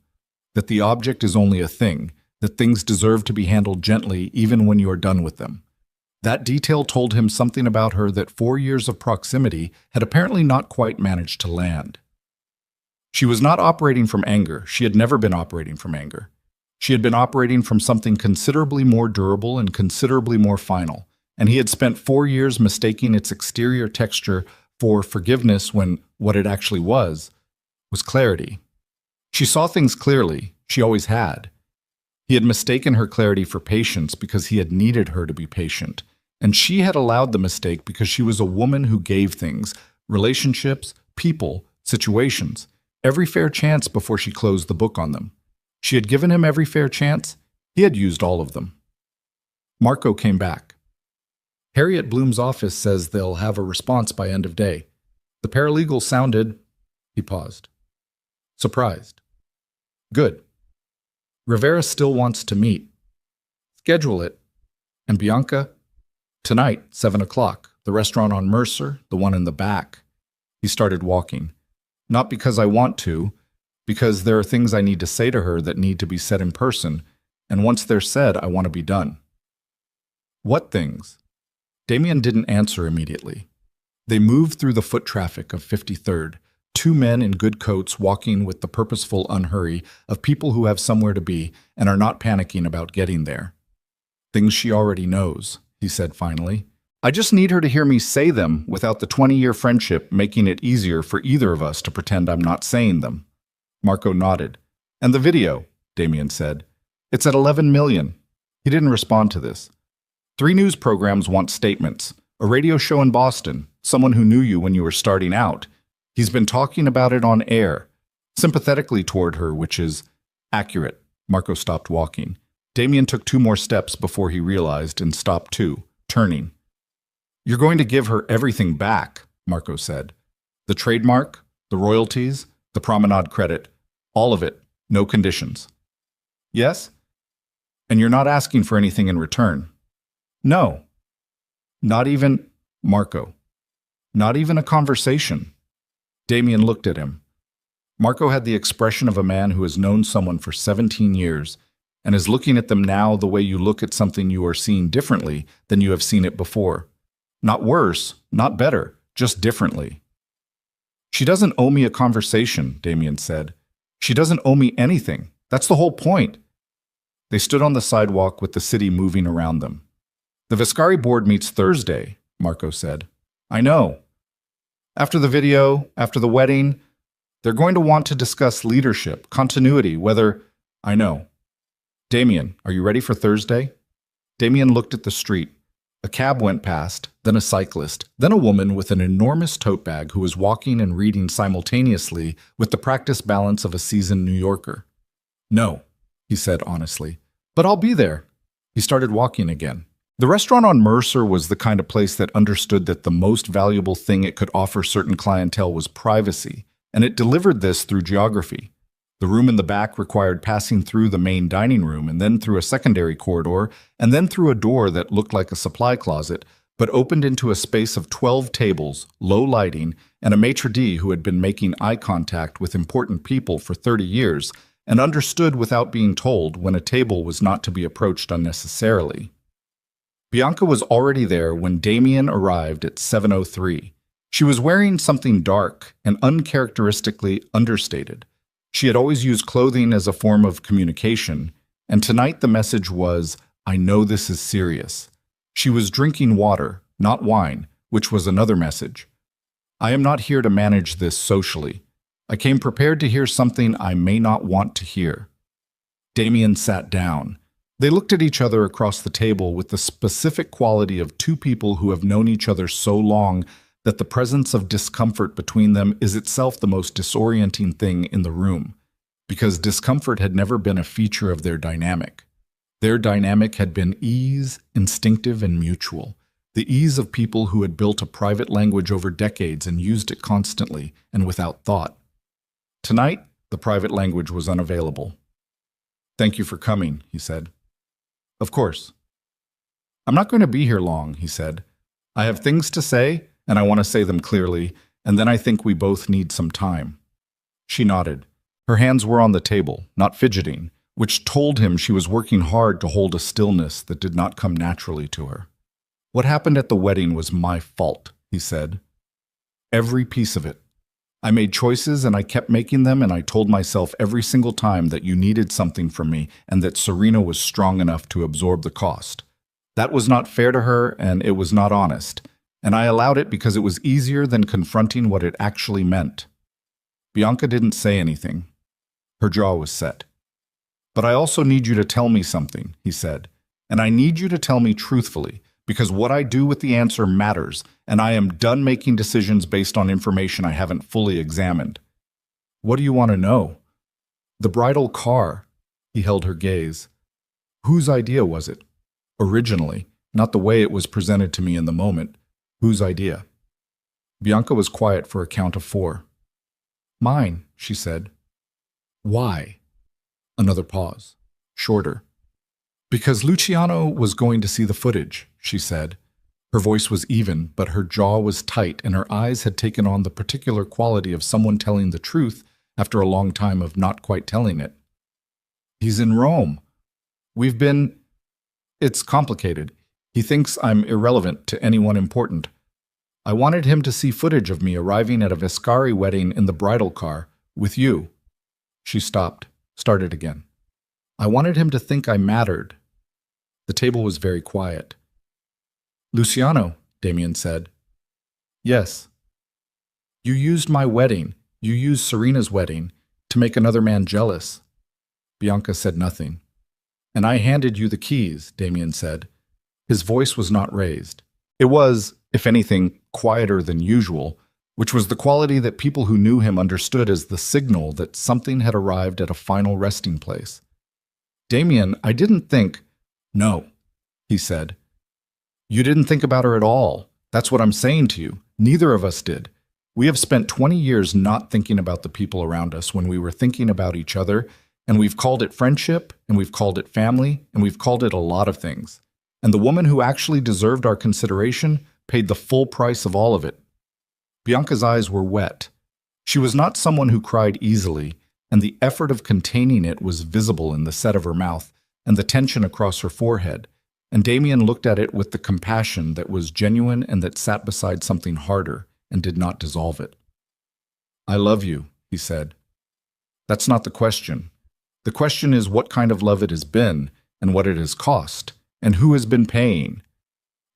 that the object is only a thing, that things deserve to be handled gently even when you are done with them. That detail told him something about her that 4 years of proximity had apparently not quite managed to land. She was not operating from anger. She had never been operating from anger. She had been operating from something considerably more durable and considerably more final, and he had spent 4 years mistaking its exterior texture for forgiveness when what it actually was clarity. She saw things clearly. She always had. He had mistaken her clarity for patience because he had needed her to be patient. And she had allowed the mistake because she was a woman who gave things, relationships, people, situations, every fair chance before she closed the book on them. She had given him every fair chance. He had used all of them. Marco came back. Harriet Bloom's office says they'll have a response by end of day. The paralegal sounded— He paused. Surprised. Good. Rivera still wants to meet. Schedule it. And Bianca? Tonight, 7 o'clock, the restaurant on Mercer, the one in the back. He started walking. Not because I want to, because there are things I need to say to her that need to be said in person, and once they're said, I want to be done. What things? Damien didn't answer immediately. They moved through the foot traffic of 53rd, two men in good coats walking with the purposeful unhurry of people who have somewhere to be and are not panicking about getting there. Things she already knows, he said finally. I just need her to hear me say them without the 20-year friendship making it easier for either of us to pretend I'm not saying them. Marco nodded. And the video, Damien said. It's at 11 million. He didn't respond to this. 3 news programs want statements. A radio show in Boston, someone who knew you when you were starting out. He's been talking about it on air, sympathetically toward her, which is accurate. Marco stopped walking. Damien took 2 more steps before he realized and stopped too, turning. You're going to give her everything back, Marco said. The trademark, the royalties, the promenade credit, all of it, no conditions. Yes? And you're not asking for anything in return? No. Not even, Marco. Not even a conversation. Damien looked at him. Marco had the expression of a man who has known someone for 17 years and is looking at them now the way you look at something you are seeing differently than you have seen it before. Not worse, not better, just differently. She doesn't owe me a conversation, Damien said. She doesn't owe me anything. That's the whole point. They stood on the sidewalk with the city moving around them. The Viscari board meets Thursday, Marco said. I know. After the video, after the wedding, they're going to want to discuss leadership, continuity, whether... I know. Damien, are you ready for Thursday? Damien looked at the street. A cab went past, then a cyclist, then a woman with an enormous tote bag who was walking and reading simultaneously with the practiced balance of a seasoned New Yorker. No, he said honestly, but I'll be there. He started walking again. The restaurant on Mercer was the kind of place that understood that the most valuable thing it could offer certain clientele was privacy, and it delivered this through geography. The room in the back required passing through the main dining room and then through a secondary corridor and then through a door that looked like a supply closet but opened into a space of 12 tables, low lighting, and a maitre d' who had been making eye contact with important people for 30 years and understood without being told when a table was not to be approached unnecessarily. Bianca was already there when Damien arrived at 7:03. She was wearing something dark and uncharacteristically understated. She had always used clothing as a form of communication, and tonight the message was, I know this is serious. She was drinking water, not wine, which was another message. I am not here to manage this socially. I came prepared to hear something I may not want to hear. Damien sat down. They looked at each other across the table with the specific quality of 2 people who have known each other so long that the presence of discomfort between them is itself the most disorienting thing in the room, because discomfort had never been a feature of their dynamic. Their dynamic had been ease, instinctive and mutual, the ease of people who had built a private language over decades and used it constantly and without thought. Tonight, the private language was unavailable. Thank you for coming, he said. Of course. I'm not going to be here long, he said. I have things to say, and I want to say them clearly, and then I think we both need some time. She nodded. Her hands were on the table, not fidgeting, which told him she was working hard to hold a stillness that did not come naturally to her. What happened at the wedding was my fault, he said. Every piece of it. I made choices and I kept making them, and I told myself every single time that you needed something from me and that Serena was strong enough to absorb the cost. That was not fair to her, and it was not honest. And I allowed it because it was easier than confronting what it actually meant. Bianca didn't say anything. Her jaw was set. But I also need you to tell me something, he said. And I need you to tell me truthfully, because what I do with the answer matters, and I am done making decisions based on information I haven't fully examined. What do you want to know? The bridal car. He held her gaze. Whose idea was it? Originally, not the way it was presented to me in the moment. Whose idea? Bianca was quiet for a count of 4. Mine, she said. Why? Another pause. Shorter. Because Luciano was going to see the footage, she said. Her voice was even, but her jaw was tight, and her eyes had taken on the particular quality of someone telling the truth after a long time of not quite telling it. He's in Rome. We've been... It's complicated. He thinks I'm irrelevant to anyone important. I wanted him to see footage of me arriving at a Viscari wedding in the bridal car, with you. She stopped, started again. I wanted him to think I mattered. The table was very quiet. Luciano, Damien said. Yes. You used my wedding, you used Serena's wedding, to make another man jealous. Bianca said nothing. And I handed you the keys, Damien said. His voice was not raised. It was, if anything, quieter than usual, which was the quality that people who knew him understood as the signal that something had arrived at a final resting place. Damien, I didn't think... No, he said. You didn't think about her at all. That's what I'm saying to you. Neither of us did. We have spent 20 years not thinking about the people around us when we were thinking about each other, and we've called it friendship, and we've called it family, and we've called it a lot of things. And the woman who actually deserved our consideration paid the full price of all of it. Bianca's eyes were wet. She was not someone who cried easily, and the effort of containing it was visible in the set of her mouth and the tension across her forehead, and Damien looked at it with the compassion that was genuine and that sat beside something harder and did not dissolve it. I love you, he said. That's not the question. The question is what kind of love it has been, and what it has cost, and who has been paying.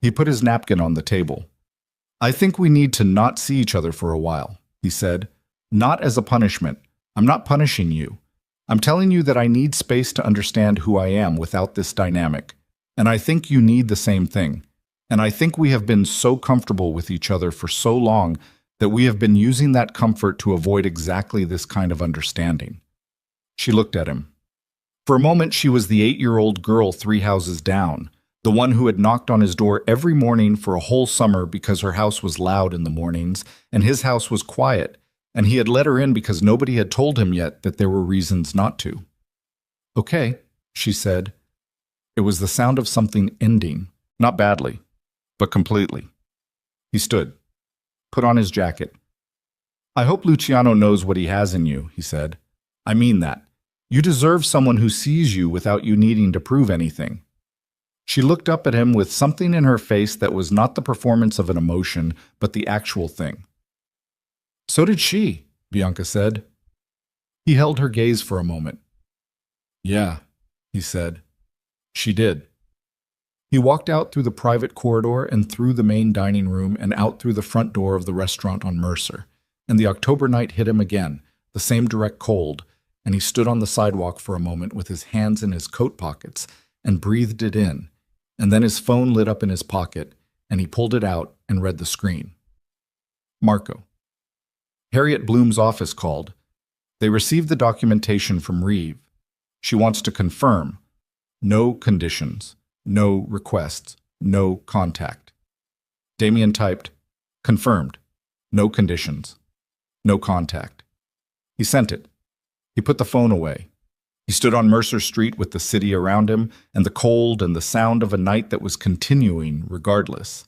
He put his napkin on the table. I think we need to not see each other for a while, he said. Not as a punishment. I'm not punishing you. I'm telling you that I need space to understand who I am without this dynamic. And I think you need the same thing. And I think we have been so comfortable with each other for so long that we have been using that comfort to avoid exactly this kind of understanding. She looked at him. For a moment, she was the 8-year-old girl 3 houses down, the one who had knocked on his door every morning for a whole summer because her house was loud in the mornings and his house was quiet, and he had let her in because nobody had told him yet that there were reasons not to. Okay, she said. It was the sound of something ending, not badly, but completely. He stood, put on his jacket. I hope Luciano knows what he has in you, he said. I mean that. You deserve someone who sees you without you needing to prove anything. She looked up at him with something in her face that was not the performance of an emotion, but the actual thing. So did she, Bianca said. He held her gaze for a moment. Yeah, he said. She did. He walked out through the private corridor and through the main dining room and out through the front door of the restaurant on Mercer, and the October night hit him again, the same direct cold, and he stood on the sidewalk for a moment with his hands in his coat pockets and breathed it in, and then his phone lit up in his pocket, and he pulled it out and read the screen. Marco. Harriet Bloom's office called. They received the documentation from Reeve. She wants to confirm. No conditions. No requests. No contact. Damien typed, confirmed. No conditions. No contact. He sent it. He put the phone away. He stood on Mercer Street with the city around him and the cold and the sound of a night that was continuing regardless.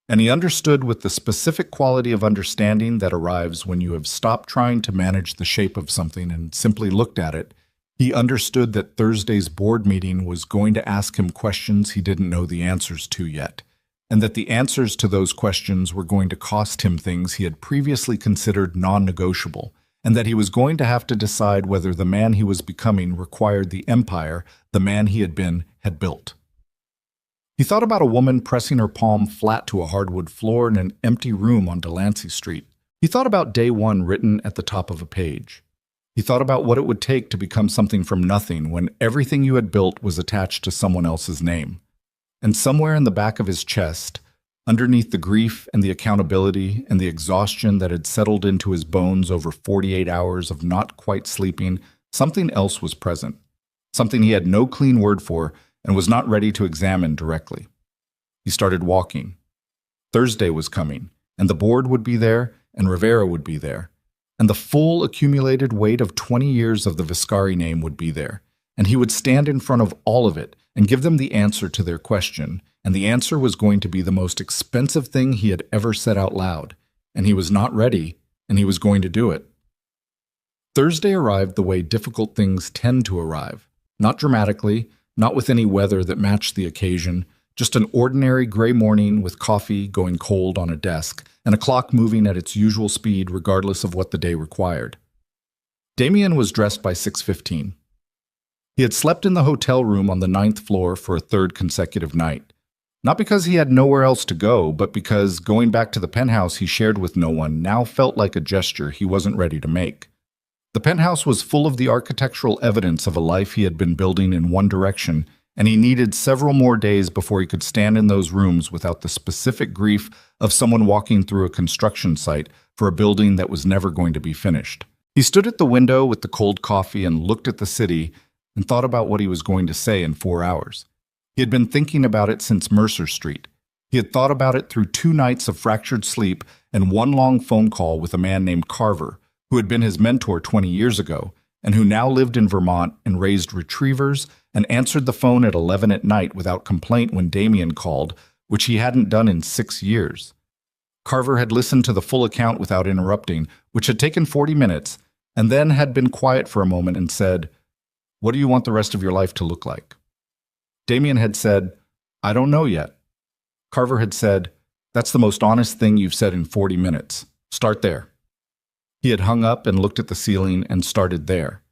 And he understood with the specific quality of understanding that arrives when you have stopped trying to manage the shape of something and simply looked at it. He understood that Thursday's board meeting was going to ask him questions he didn't know the answers to yet, and that the answers to those questions were going to cost him things he had previously considered non-negotiable, and that he was going to have to decide whether the man he was becoming required the empire the man he had been had built. He thought about a woman pressing her palm flat to a hardwood floor in an empty room on Delancey Street. He thought about day one written at the top of a page. He thought about what it would take to become something from nothing when everything you had built was attached to someone else's name. And somewhere in the back of his chest, underneath the grief and the accountability and the exhaustion that had settled into his bones over 48 hours of not quite sleeping, something else was present. Something he had no clean word for and was not ready to examine directly. He started walking. Thursday was coming, and the board would be there, and Rivera would be there. And the full accumulated weight of 20 years of the Viscari name would be there, and he would stand in front of all of it and give them the answer to their question, and the answer was going to be the most expensive thing he had ever said out loud, and he was not ready, and he was going to do it. Thursday arrived the way difficult things tend to arrive, not dramatically, not with any weather that matched the occasion, just an ordinary gray morning with coffee going cold on a desk and a clock moving at its usual speed regardless of what the day required. Damien was dressed by 6:15. He had slept in the hotel room on the 9th floor for a third consecutive night. Not because he had nowhere else to go, but because going back to the penthouse he shared with no one now felt like a gesture he wasn't ready to make. The penthouse was full of the architectural evidence of a life he had been building in one direction, and he needed several more days before he could stand in those rooms without the specific grief of someone walking through a construction site for a building that was never going to be finished. He stood at the window with the cold coffee and looked at the city and thought about what he was going to say in 4 hours. He had been thinking about it since Mercer Street. He had thought about it through 2 nights of fractured sleep and one long phone call with a man named Carver, who had been his mentor 20 years ago, and who now lived in Vermont and raised retrievers and answered the phone at 11 at night without complaint when Damien called, which he hadn't done in 6 years. Carver had listened to the full account without interrupting, which had taken 40 minutes, and then had been quiet for a moment and said, "What do you want the rest of your life to look like?" Damien had said, "I don't know yet." Carver had said, "That's the most honest thing you've said in 40 minutes. Start there." He had hung up and looked at the ceiling and started there.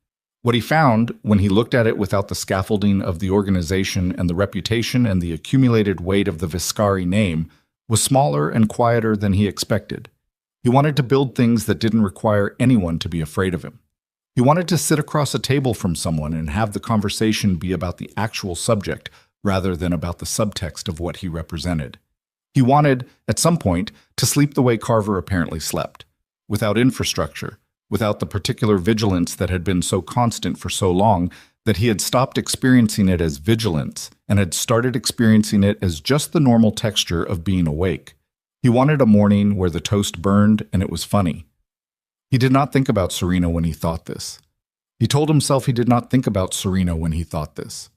What he found, when he looked at it without the scaffolding of the organization and the reputation and the accumulated weight of the Viscari name, was smaller and quieter than he expected. He wanted to build things that didn't require anyone to be afraid of him. He wanted to sit across a table from someone and have the conversation be about the actual subject rather than about the subtext of what he represented. He wanted, at some point, to sleep the way Carver apparently slept. Without infrastructure, without the particular vigilance that had been so constant for so long that he had stopped experiencing it as vigilance and had started experiencing it as just the normal texture of being awake. He wanted a morning where the toast burned and it was funny. He did not think about Serena when he thought this. He told himself he did not think about Serena when he thought this.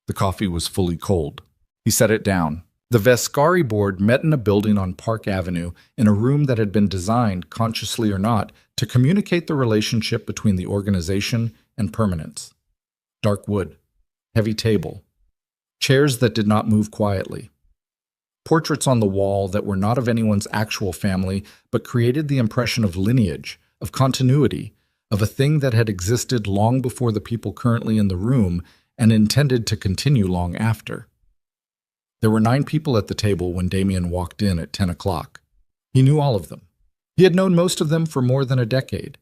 The coffee was fully cold. He set it down. The Viscari board met in a building on Park Avenue in a room that had been designed, consciously or not, to communicate the relationship between the organization and permanence. Dark wood, heavy table, chairs that did not move quietly, portraits on the wall that were not of anyone's actual family but created the impression of lineage, of continuity, of a thing that had existed long before the people currently in the room and intended to continue long after. There were 9 people at the table when Damien walked in at 10 o'clock. He knew all of them. He had known most of them for more than a decade.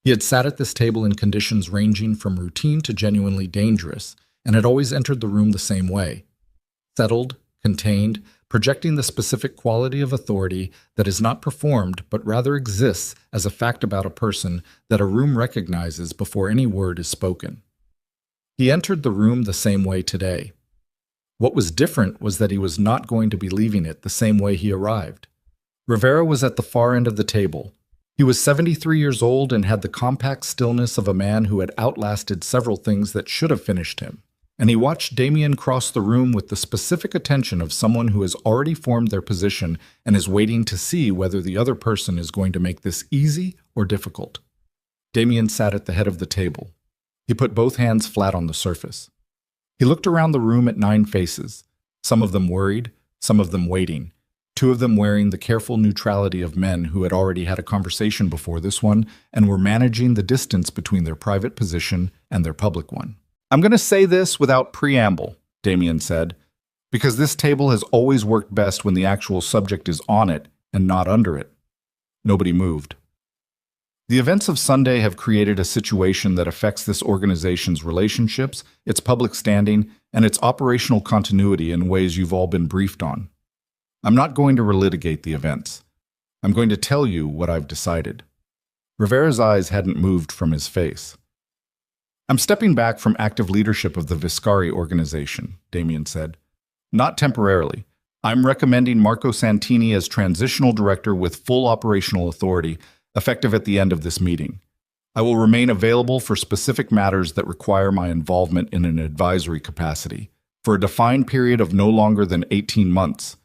He had sat at this table in conditions ranging from routine to genuinely dangerous, and had always entered the room the same way. Settled, contained, projecting the specific quality of authority that is not performed but rather exists as a fact about a person that a room recognizes before any word is spoken. He entered the room the same way today. What was different was that he was not going to be leaving it the same way he arrived. Rivera was at the far end of the table. He was 73 years old and had the compact stillness of a man who had outlasted several things that should have finished him. And he watched Damien cross the room with the specific attention of someone who has already formed their position and is waiting to see whether the other person is going to make this easy or difficult. Damien sat at the head of the table. He put both hands flat on the surface. He looked around the room at 9 faces, some of them worried, some of them waiting, 2 of them wearing the careful neutrality of men who had already had a conversation before this one and were managing the distance between their private position and their public one. "I'm going to say this without preamble," Damien said, "because this table has always worked best when the actual subject is on it and not under it." Nobody moved. The events of Sunday have created a situation that affects this organization's relationships, its public standing, and its operational continuity in ways you've all been briefed on. I'm not going to relitigate the events. I'm going to tell you what I've decided. Rivera's eyes hadn't moved from his face. "I'm stepping back from active leadership of the Viscari organization," Damien said. "Not temporarily. I'm recommending Marco Santini as transitional director with full operational authority, effective at the end of this meeting. I will remain available for specific matters that require my involvement in an advisory capacity. for a defined period of no longer than 18 months,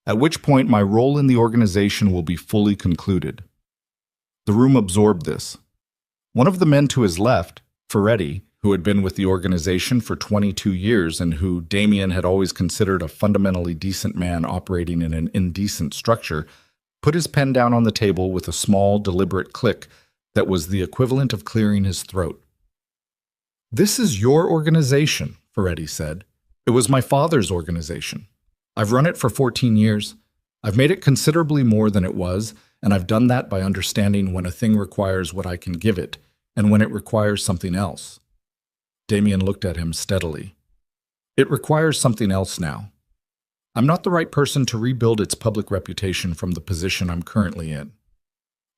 at which point my role in the organization will be fully concluded. The room absorbed this. One of the men to his left, Ferretti, who had been with the organization for 22 years and who Damien had always considered a fundamentally decent man operating in an indecent structure, put his pen down on the table with a small, deliberate click that was the equivalent of clearing his throat. "This is your organization," Ferretti said. "It was my father's organization. I've run it for 14 years. I've made it considerably more than it was, and I've done that by understanding when a thing requires what I can give it, and when it requires something else." Damien looked at him steadily. "It requires something else now. I'm not the right person to rebuild its public reputation from the position I'm currently in.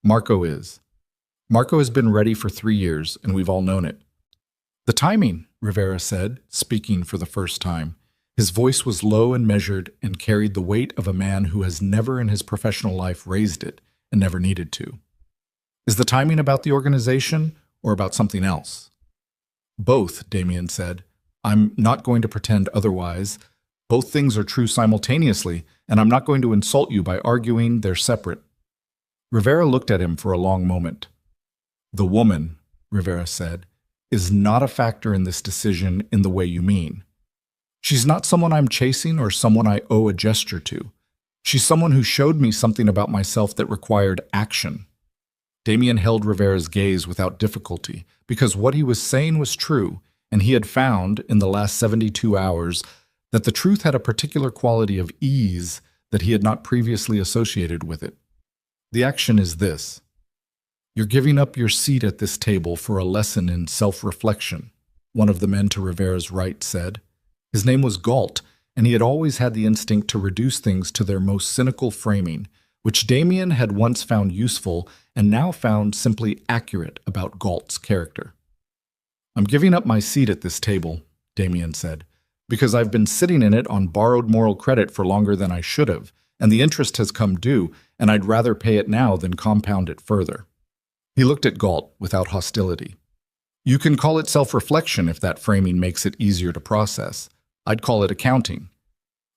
Marco is. Marco has been ready for 3 years, and we've all known it." "The timing," Rivera said, speaking for the first time. His voice was low and measured and carried the weight of a man who has never in his professional life raised it and never needed to. "Is the timing about the organization or about something else?" "Both," Damien said. "I'm not going to pretend otherwise. Both things are true simultaneously, and I'm not going to insult you by arguing they're separate." Rivera looked at him for a long moment. "The woman," Rivera said, "is not a factor in this decision in the way you mean. She's not someone I'm chasing or someone I owe a gesture to. She's someone who showed me something about myself that required action." Damien held Rivera's gaze without difficulty, because what he was saying was true, and he had found, in the last 72 hours, that the truth had a particular quality of ease that he had not previously associated with it. "The action is this. You're giving up your seat at this table for a lesson in self-reflection," one of the men to Rivera's right said. His name was Galt, and he had always had the instinct to reduce things to their most cynical framing, which Damien had once found useful and now found simply accurate about Galt's character. "I'm giving up my seat at this table," Damien said, "because I've been sitting in it on borrowed moral credit for longer than I should have, and the interest has come due, and I'd rather pay it now than compound it further." He looked at Galt without hostility. "You can call it self-reflection if that framing makes it easier to process. I'd call it accounting."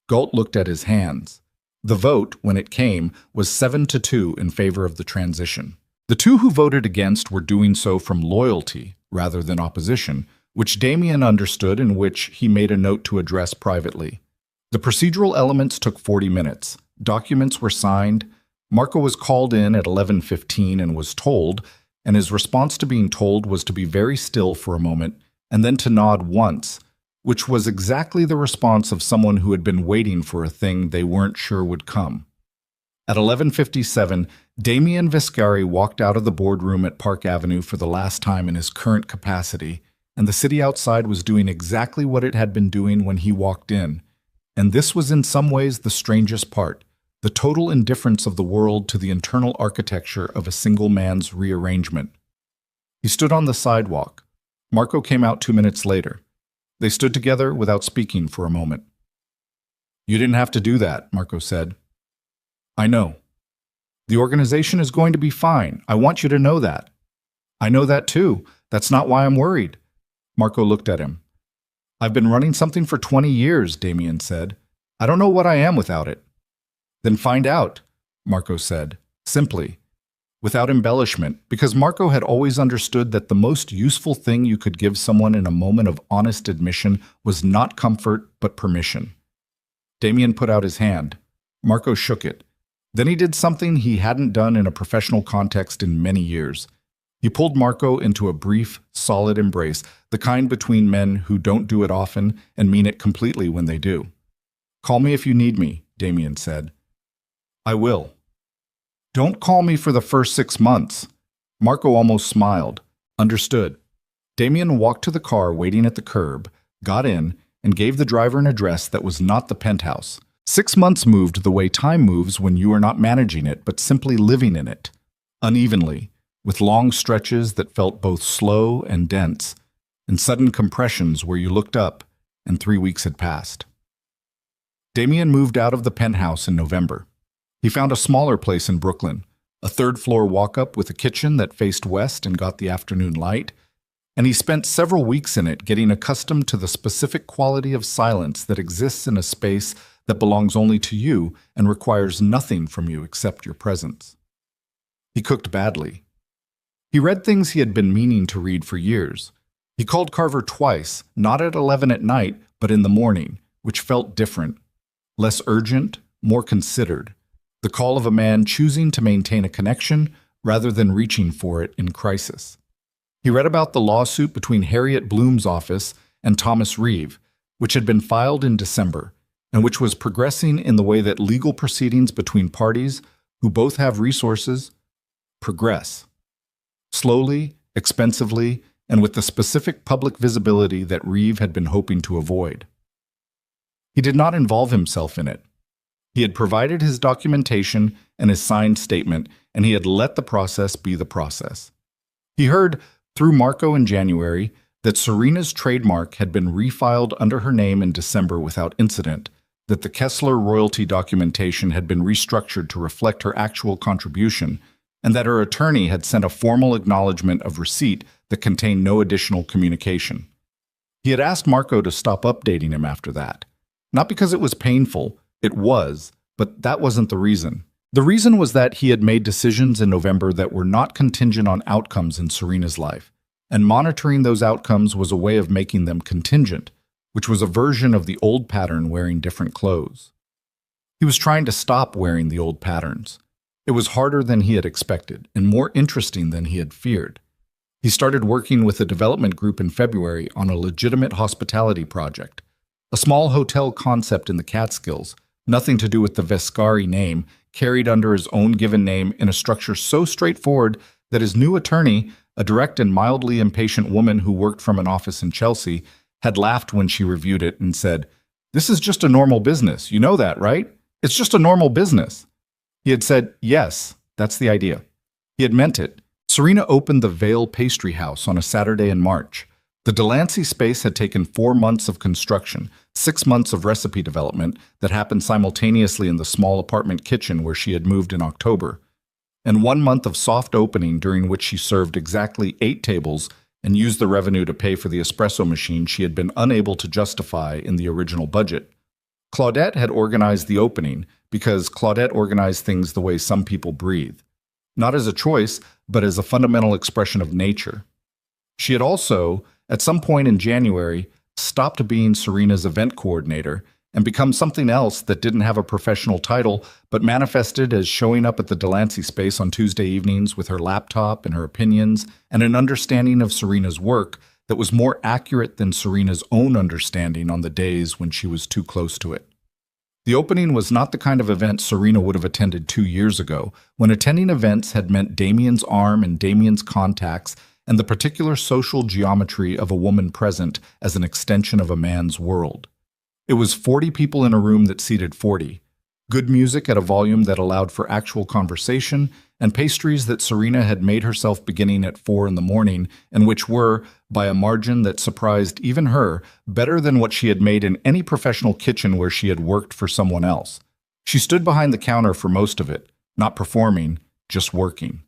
Galt looked at his hands. The vote, when it came, was 7-2 in favor of the transition. The two who voted against were doing so from loyalty rather than opposition, which Damien understood and which he made a note to address privately. The procedural elements took 40 minutes. Documents were signed. Marco was called in at 11:15 and was told, and his response to being told was to be very still for a moment and then to nod once, which was exactly the response of someone who had been waiting for a thing they weren't sure would come. At 11:57, Damien Viscari walked out of the boardroom at Park Avenue for the last time in his current capacity, and the city outside was doing exactly what it had been doing when he walked in. And this was in some ways the strangest part, the total indifference of the world to the internal architecture of a single man's rearrangement. He stood on the sidewalk. Marco came out 2 minutes later. They stood together without speaking for a moment. "You didn't have to do that," Marco said. "I know. The organization is going to be fine. I want you to know that." "I know that too. That's not why I'm worried." Marco looked at him. "I've been running something for 20 years, Damien said. "I don't know what I am without it." "Then find out," Marco said, simply, without embellishment, because Marco had always understood that the most useful thing you could give someone in a moment of honest admission was not comfort, but permission. Damien put out his hand. Marco shook it. Then he did something he hadn't done in a professional context in many years. He pulled Marco into a brief, solid embrace, the kind between men who don't do it often and mean it completely when they do. "Call me if you need me," Damien said. "I will." "Don't call me for the first 6 months." Marco almost smiled. "Understood." Damien walked to the car waiting at the curb, got in, and gave the driver an address that was not the penthouse. 6 months moved the way time moves when you are not managing it, but simply living in it. Unevenly, with long stretches that felt both slow and dense, and sudden compressions where you looked up and 3 weeks had passed. Damien moved out of the penthouse in November. He found a smaller place in Brooklyn, a third-floor walk-up with a kitchen that faced west and got the afternoon light. and he spent several weeks in it getting accustomed to the specific quality of silence that exists in a space that belongs only to you and requires nothing from you except your presence. He cooked badly. He read things he had been meaning to read for years. He called Carver twice, not at 11 at night, but in the morning, which felt different, less urgent, more considered. The call of a man choosing to maintain a connection rather than reaching for it in crisis. He read about the lawsuit between Harriet Bloom's office and Thomas Reeve, which had been filed in December, and which was progressing in the way that legal proceedings between parties who both have resources progress. Slowly, expensively, and with the specific public visibility that Reeve had been hoping to avoid. He did not involve himself in it. He had provided his documentation and his signed statement, and he had let the process be the process. He heard, through Marco in January, that Serena's trademark had been refiled under her name in December without incident, that the Kessler royalty documentation had been restructured to reflect her actual contribution, and that her attorney had sent a formal acknowledgement of receipt that contained no additional communication. He had asked Marco to stop updating him after that. Not because it was painful, it was, but that wasn't the reason. The reason was that he had made decisions in November that were not contingent on outcomes in Serena's life, and monitoring those outcomes was a way of making them contingent, which was a version of the old pattern wearing different clothes. He was trying to stop wearing the old patterns. It was harder than he had expected, and more interesting than he had feared. He started working with a development group in February on a legitimate hospitality project, a small hotel concept in the Catskills, nothing to do with the Vescari name, carried under his own given name in a structure so straightforward that his new attorney, a direct and mildly impatient woman who worked from an office in Chelsea, had laughed when she reviewed it and said, "This is just a normal business. You know that, right? It's just a normal business." He had said, "Yes, that's the idea." He had meant it. Serena opened the Vale Pastry House on a Saturday in March. The Delancey space had taken 4 months of construction, 6 months of recipe development that happened simultaneously in the small apartment kitchen where she had moved in October, and 1 month of soft opening during which she served exactly 8 tables and used the revenue to pay for the espresso machine she had been unable to justify in the original budget. Claudette had organized the opening because Claudette organized things the way some people breathe, not as a choice, but as a fundamental expression of nature. She had also, at some point in January, stopped being Serena's event coordinator and become something else that didn't have a professional title but manifested as showing up at the Delancey space on Tuesday evenings with her laptop and her opinions and an understanding of Serena's work that was more accurate than Serena's own understanding on the days when she was too close to it. The opening was not the kind of event Serena would have attended 2 years ago, when attending events had meant Damien's arm and Damien's contacts and the particular social geometry of a woman present as an extension of a man's world. It was 40 people in a room that seated 40, good music at a volume that allowed for actual conversation, and pastries that Serena had made herself beginning at 4 in the morning, and which were, by a margin that surprised even her, better than what she had made in any professional kitchen where she had worked for someone else. She stood behind the counter for most of it, not performing, just working.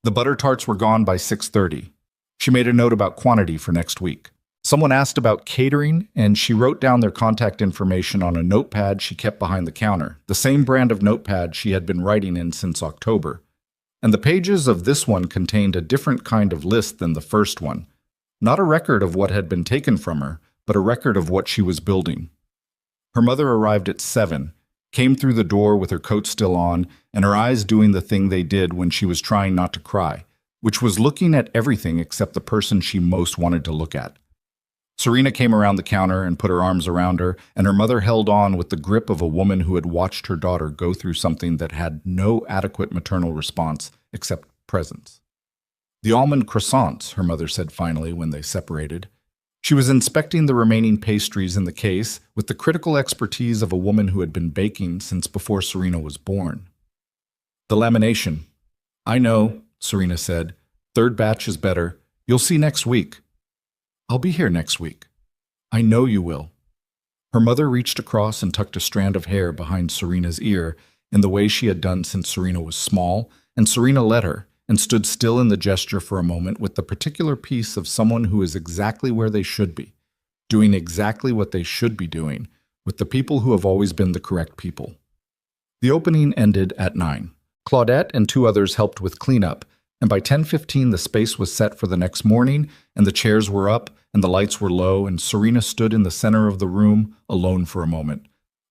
The butter tarts were gone by 6:30. She made a note about quantity for next week. Someone asked about catering, and she wrote down their contact information on a notepad she kept behind the counter, the same brand of notepad she had been writing in since October. And the pages of this one contained a different kind of list than the first one. Not a record of what had been taken from her, but a record of what she was building. Her mother arrived at 7, came through the door with her coat still on, and her eyes doing the thing they did when she was trying not to cry, which was looking at everything except the person she most wanted to look at. Serena came around the counter and put her arms around her, and her mother held on with the grip of a woman who had watched her daughter go through something that had no adequate maternal response except presence. "The almond croissants," her mother said finally when they separated. She was inspecting the remaining pastries in the case with the critical expertise of a woman who had been baking since before Serena was born. "The lamination." "I know," Serena said. "Third batch is better. You'll see next week." "I'll be here next week." "I know you will." Her mother reached across and tucked a strand of hair behind Serena's ear in the way she had done since Serena was small, and Serena let her, and stood still in the gesture for a moment with the particular piece of someone who is exactly where they should be, doing exactly what they should be doing, with the people who have always been the correct people. The opening ended at 9. Claudette and 2 others helped with cleanup, and by 10:15 the space was set for the next morning, and the chairs were up, and the lights were low, and Serena stood in the center of the room, alone for a moment.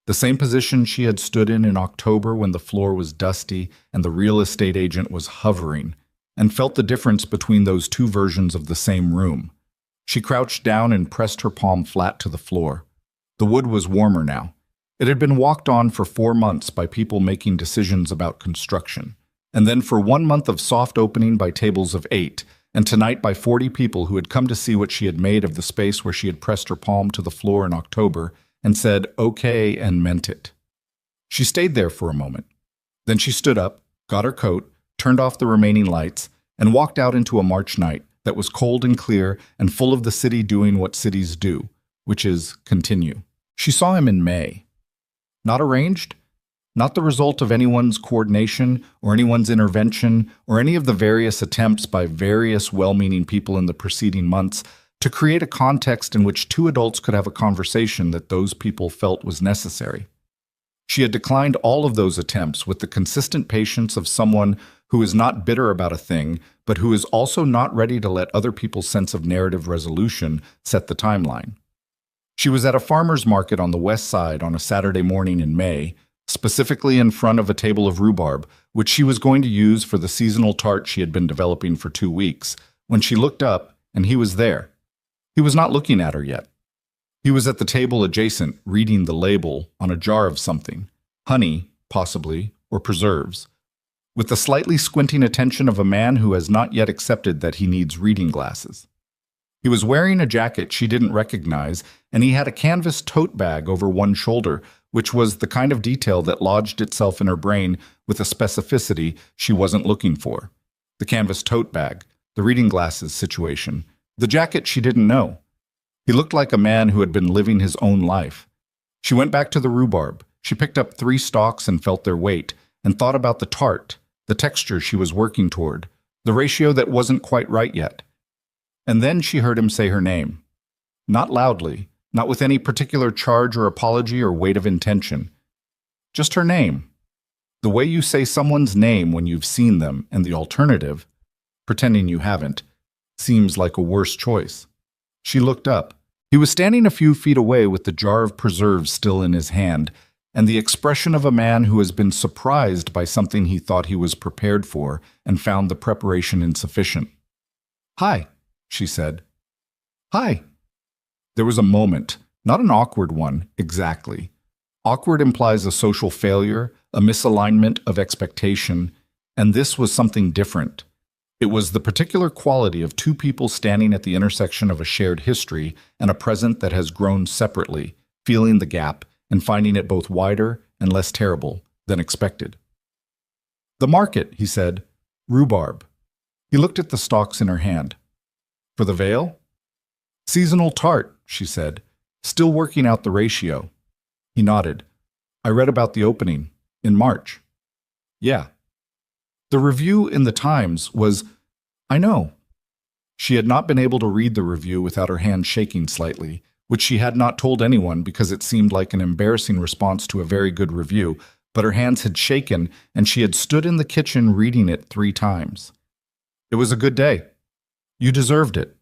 The same position she had stood in October when the floor was dusty and the real estate agent was hovering, and felt the difference between those 2 versions of the same room. She crouched down and pressed her palm flat to the floor. The wood was warmer now. It had been walked on for 4 months by people making decisions about construction, and then for 1 month of soft opening by tables of 8, and tonight by 40 people who had come to see what she had made of the space where she had pressed her palm to the floor in October and said okay and meant it. She stayed there for a moment. Then she stood up, got her coat, turned off the remaining lights, and walked out into a March night that was cold and clear and full of the city doing what cities do, which is continue. She saw him in May. Not arranged, not the result of anyone's coordination or anyone's intervention or any of the various attempts by various well-meaning people in the preceding months to create a context in which 2 adults could have a conversation that those people felt was necessary. She had declined all of those attempts with the consistent patience of someone who is not bitter about a thing, but who is also not ready to let other people's sense of narrative resolution set the timeline. She was at a farmer's market on the west side on a Saturday morning in May, specifically in front of a table of rhubarb, which she was going to use for the seasonal tart she had been developing for 2 weeks, when she looked up and he was there. He was not looking at her yet. He was at the table adjacent, reading the label on a jar of something, honey, possibly, or preserves, with the slightly squinting attention of a man who has not yet accepted that he needs reading glasses. He was wearing a jacket she didn't recognize, and he had a canvas tote bag over one shoulder, which was the kind of detail that lodged itself in her brain with a specificity she wasn't looking for. The canvas tote bag, the reading glasses situation, the jacket she didn't know. He looked like a man who had been living his own life. She went back to the rhubarb. She picked up 3 stalks and felt their weight, and thought about the tart, the texture she was working toward, the ratio that wasn't quite right yet. And then she heard him say her name. Not loudly, not with any particular charge or apology or weight of intention. Just her name. The way you say someone's name when you've seen them, and the alternative, pretending you haven't, seems like a worse choice. She looked up. He was standing a few feet away with the jar of preserves still in his hand, and the expression of a man who has been surprised by something he thought he was prepared for and found the preparation insufficient. "Hi," she said. "Hi." There was a moment, not an awkward one, exactly. Awkward implies a social failure, a misalignment of expectation, and this was something different. It was the particular quality of 2 people standing at the intersection of a shared history and a present that has grown separately, feeling the gap and finding it both wider and less terrible than expected. "The market," he said. "Rhubarb." He looked at the stalks in her hand. "For the veil?" "Seasonal tart," she said, still working out the ratio. He nodded. "I read about the opening. In March." "Yeah." The review in the Times was, "I know." She had not been able to read the review without her hand shaking slightly, which she had not told anyone because it seemed like an embarrassing response to a very good review, but her hands had shaken and she had stood in the kitchen reading it 3 times. "It was a good day. You deserved it."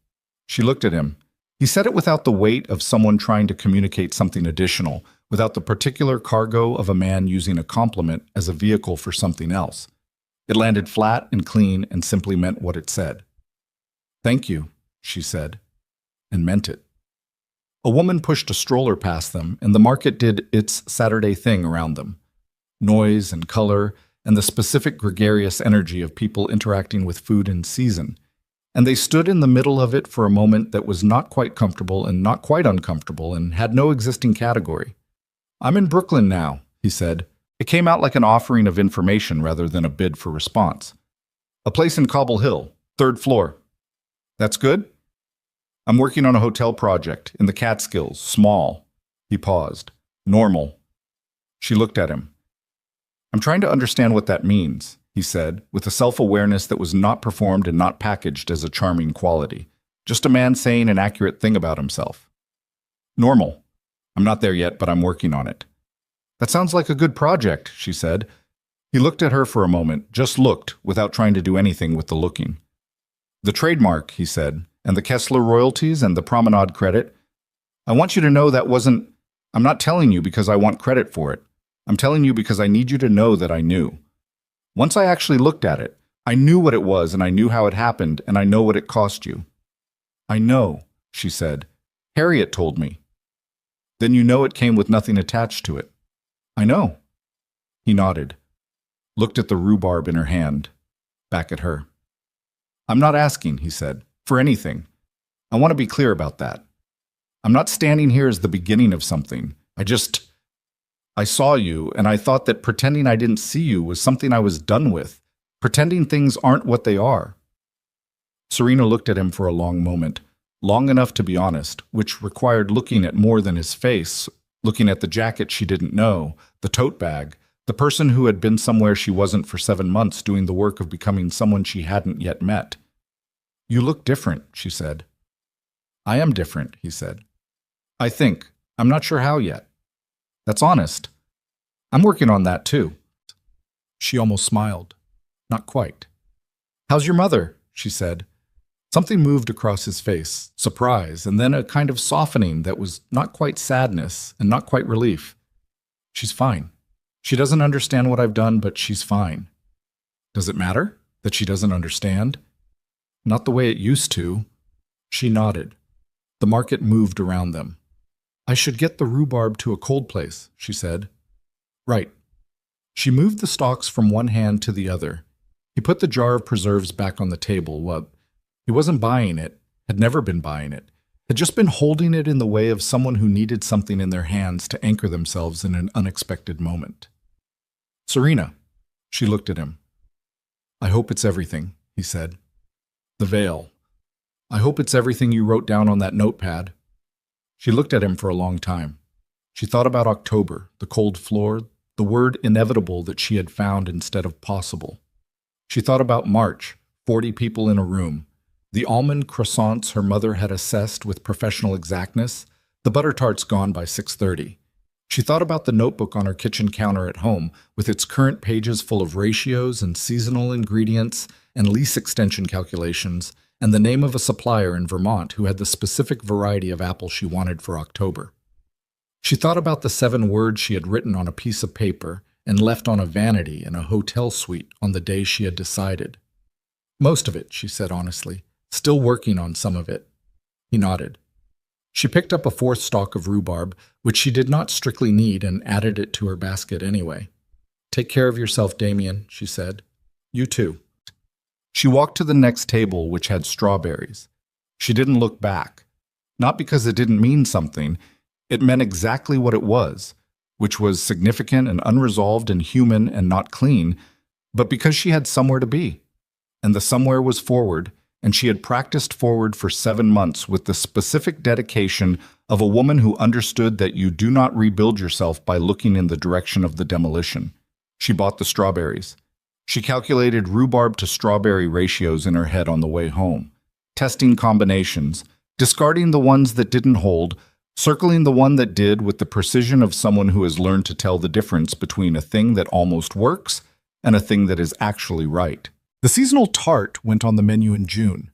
She looked at him. He said it without the weight of someone trying to communicate something additional, without the particular cargo of a man using a compliment as a vehicle for something else. It landed flat and clean and simply meant what it said. "Thank you," she said, and meant it. A woman pushed a stroller past them, and the market did its Saturday thing around them. Noise and color, and the specific gregarious energy of people interacting with food in season. And they stood in the middle of it for a moment that was not quite comfortable and not quite uncomfortable and had no existing category. "I'm in Brooklyn now," he said. It came out like an offering of information rather than a bid for response. "A place in Cobble Hill, 3rd floor. That's good?" "I'm working on a hotel project in the Catskills, small." He paused. "Normal." She looked at him. "I'm trying to understand what that means." he said, with a self-awareness that was not performed and not packaged as a charming quality. Just a man saying an accurate thing about himself. Normal. I'm not there yet, but I'm working on it. That sounds like a good project, she said. He looked at her for a moment, just looked, without trying to do anything with the looking. The trademark, he said, and the Kessler royalties and the promenade credit. I want you to know that wasn't... I'm not telling you because I want credit for it. I'm telling you because I need you to know that I knew. Once I actually looked at it, I knew what it was and I knew how it happened and I know what it cost you. I know, she said. Harriet told me. Then you know it came with nothing attached to it. I know. He nodded, looked at the rhubarb in her hand, back at her. I'm not asking, he said, for anything. I want to be clear about that. I'm not standing here as the beginning of something. I saw you, and I thought that pretending I didn't see you was something I was done with. Pretending things aren't what they are. Serena looked at him for a long moment, long enough to be honest, which required looking at more than his face, looking at the jacket she didn't know, the tote bag, the person who had been somewhere she wasn't for 7 months doing the work of becoming someone she hadn't yet met. You look different, she said. I am different, he said. I think. I'm not sure how yet. That's honest. I'm working on that too. She almost smiled. Not quite. How's your mother? She said. Something moved across his face, surprise, and then a kind of softening that was not quite sadness and not quite relief. She's fine. She doesn't understand what I've done, but she's fine. Does it matter that she doesn't understand? Not the way it used to. She nodded. The market moved around them. I should get the rhubarb to a cold place, she said. Right. She moved the stalks from one hand to the other. He put the jar of preserves back on the table. Well, he wasn't buying it, had never been buying it, had just been holding it in the way of someone who needed something in their hands to anchor themselves in an unexpected moment. Serena, she looked at him. I hope it's everything, he said. The veil. I hope it's everything you wrote down on that notepad. She looked at him for a long time. She thought about October, the cold floor, the word inevitable that she had found instead of possible. She thought about March, 40 people in a room, the almond croissants her mother had assessed with professional exactness, the butter tarts gone by 6:30. She thought about the notebook on her kitchen counter at home, with its current pages full of ratios and seasonal ingredients and lease extension calculations, and the name of a supplier in Vermont who had the specific variety of apple she wanted for October. She thought about the 7 words she had written on a piece of paper and left on a vanity in a hotel suite on the day she had decided. Most of it, she said honestly, still working on some of it. He nodded. She picked up a 4th stalk of rhubarb, which she did not strictly need, and added it to her basket anyway. Take care of yourself, Damien, she said. You too. She walked to the next table, which had strawberries. She didn't look back. Not because it didn't mean something. It meant exactly what it was, which was significant and unresolved and human and not clean, but because she had somewhere to be. And the somewhere was forward, and she had practiced forward for 7 months with the specific dedication of a woman who understood that you do not rebuild yourself by looking in the direction of the demolition. She bought the strawberries. She calculated rhubarb to strawberry ratios in her head on the way home, testing combinations, discarding the ones that didn't hold, circling the one that did with the precision of someone who has learned to tell the difference between a thing that almost works and a thing that is actually right. The seasonal tart went on the menu in June.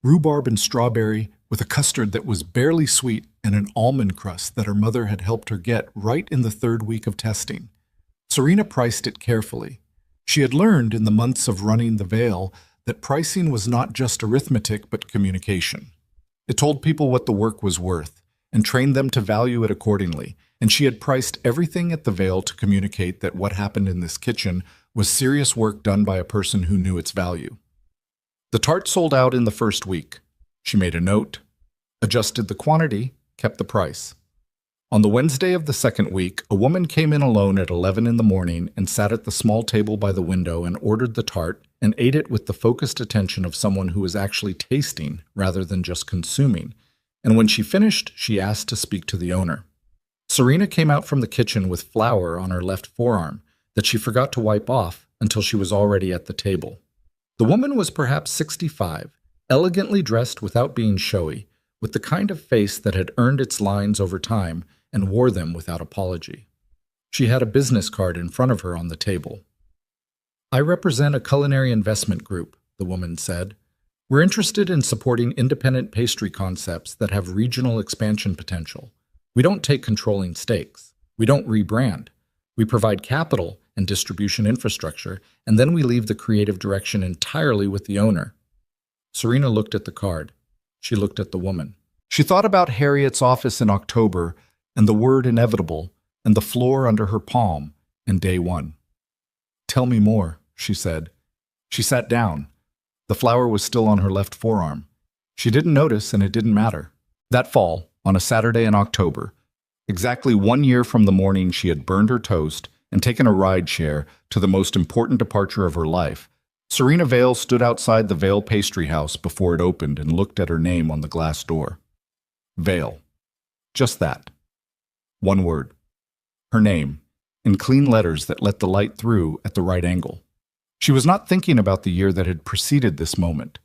Rhubarb and strawberry with a custard that was barely sweet and an almond crust that her mother had helped her get right in the 3rd week of testing. Serena priced it carefully. She had learned in the months of running the Veil that pricing was not just arithmetic but communication. It told people what the work was worth and trained them to value it accordingly, and she had priced everything at the Veil to communicate that what happened in this kitchen was serious work done by a person who knew its value. The tart sold out in the 1st week. She made a note, adjusted the quantity, kept the price. On the Wednesday of the 2nd week, a woman came in alone at 11 in the morning and sat at the small table by the window and ordered the tart and ate it with the focused attention of someone who was actually tasting rather than just consuming. And when she finished, she asked to speak to the owner. Serena came out from the kitchen with flour on her left forearm that she forgot to wipe off until she was already at the table. The woman was perhaps 65, elegantly dressed without being showy, with the kind of face that had earned its lines over time and wore them without apology. She had a business card in front of her on the table. "I represent a culinary investment group," the woman said. "We're interested in supporting independent pastry concepts that have regional expansion potential. We don't take controlling stakes. We don't rebrand. We provide capital and distribution infrastructure, and then we leave the creative direction entirely with the owner." Serena looked at the card. She looked at the woman. She thought about Harriet's office in October, and the word inevitable, and the floor under her palm, and day one. "Tell me more," she said. She sat down. The flower was still on her left forearm. She didn't notice, and it didn't matter. That fall, on a Saturday in October, exactly 1 year from the morning she had burned her toast and taken a ride share to the most important departure of her life, Serena Vale stood outside the Vale Pastry House before it opened and looked at her name on the glass door. Vale. Just that. One word. Her name, in clean letters that let the light through at the right angle. She was not thinking about the year that had preceded this moment.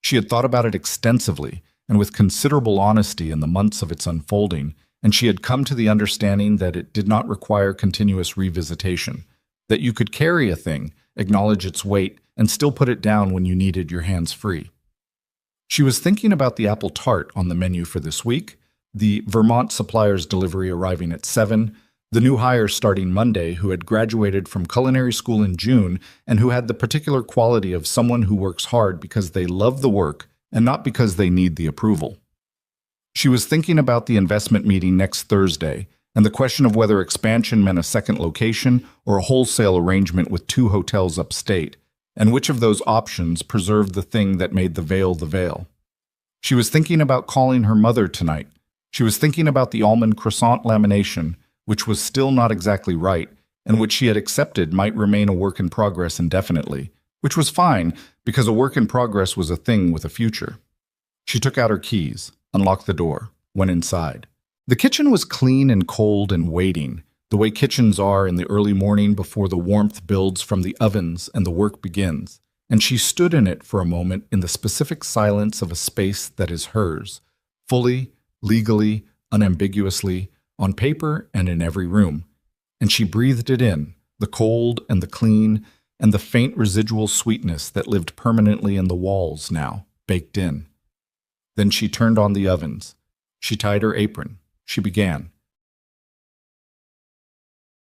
She had thought about it extensively and with considerable honesty in the months of its unfolding, and she had come to the understanding that it did not require continuous revisitation, that you could carry a thing, acknowledge its weight, and still put it down when you needed your hands free. She was thinking about the apple tart on the menu for this week, the Vermont supplier's delivery arriving at 7, the new hire starting Monday who had graduated from culinary school in June and who had the particular quality of someone who works hard because they love the work and not because they need the approval. She was thinking about the investment meeting next Thursday and the question of whether expansion meant a second location or a wholesale arrangement with 2 hotels upstate, and which of those options preserved the thing that made the Vale the Vale. She was thinking about calling her mother tonight. She was thinking about the almond croissant lamination, which was still not exactly right, and which she had accepted might remain a work in progress indefinitely, which was fine because a work in progress was a thing with a future. She took out her keys, unlocked the door, went inside. The kitchen was clean and cold and waiting, the way kitchens are in the early morning before the warmth builds from the ovens and the work begins, and she stood in it for a moment in the specific silence of a space that is hers, fully, legally, unambiguously, on paper and in every room, and she breathed it in, the cold and the clean, and the faint residual sweetness that lived permanently in the walls now, baked in. Then she turned on the ovens. She tied her apron. She began.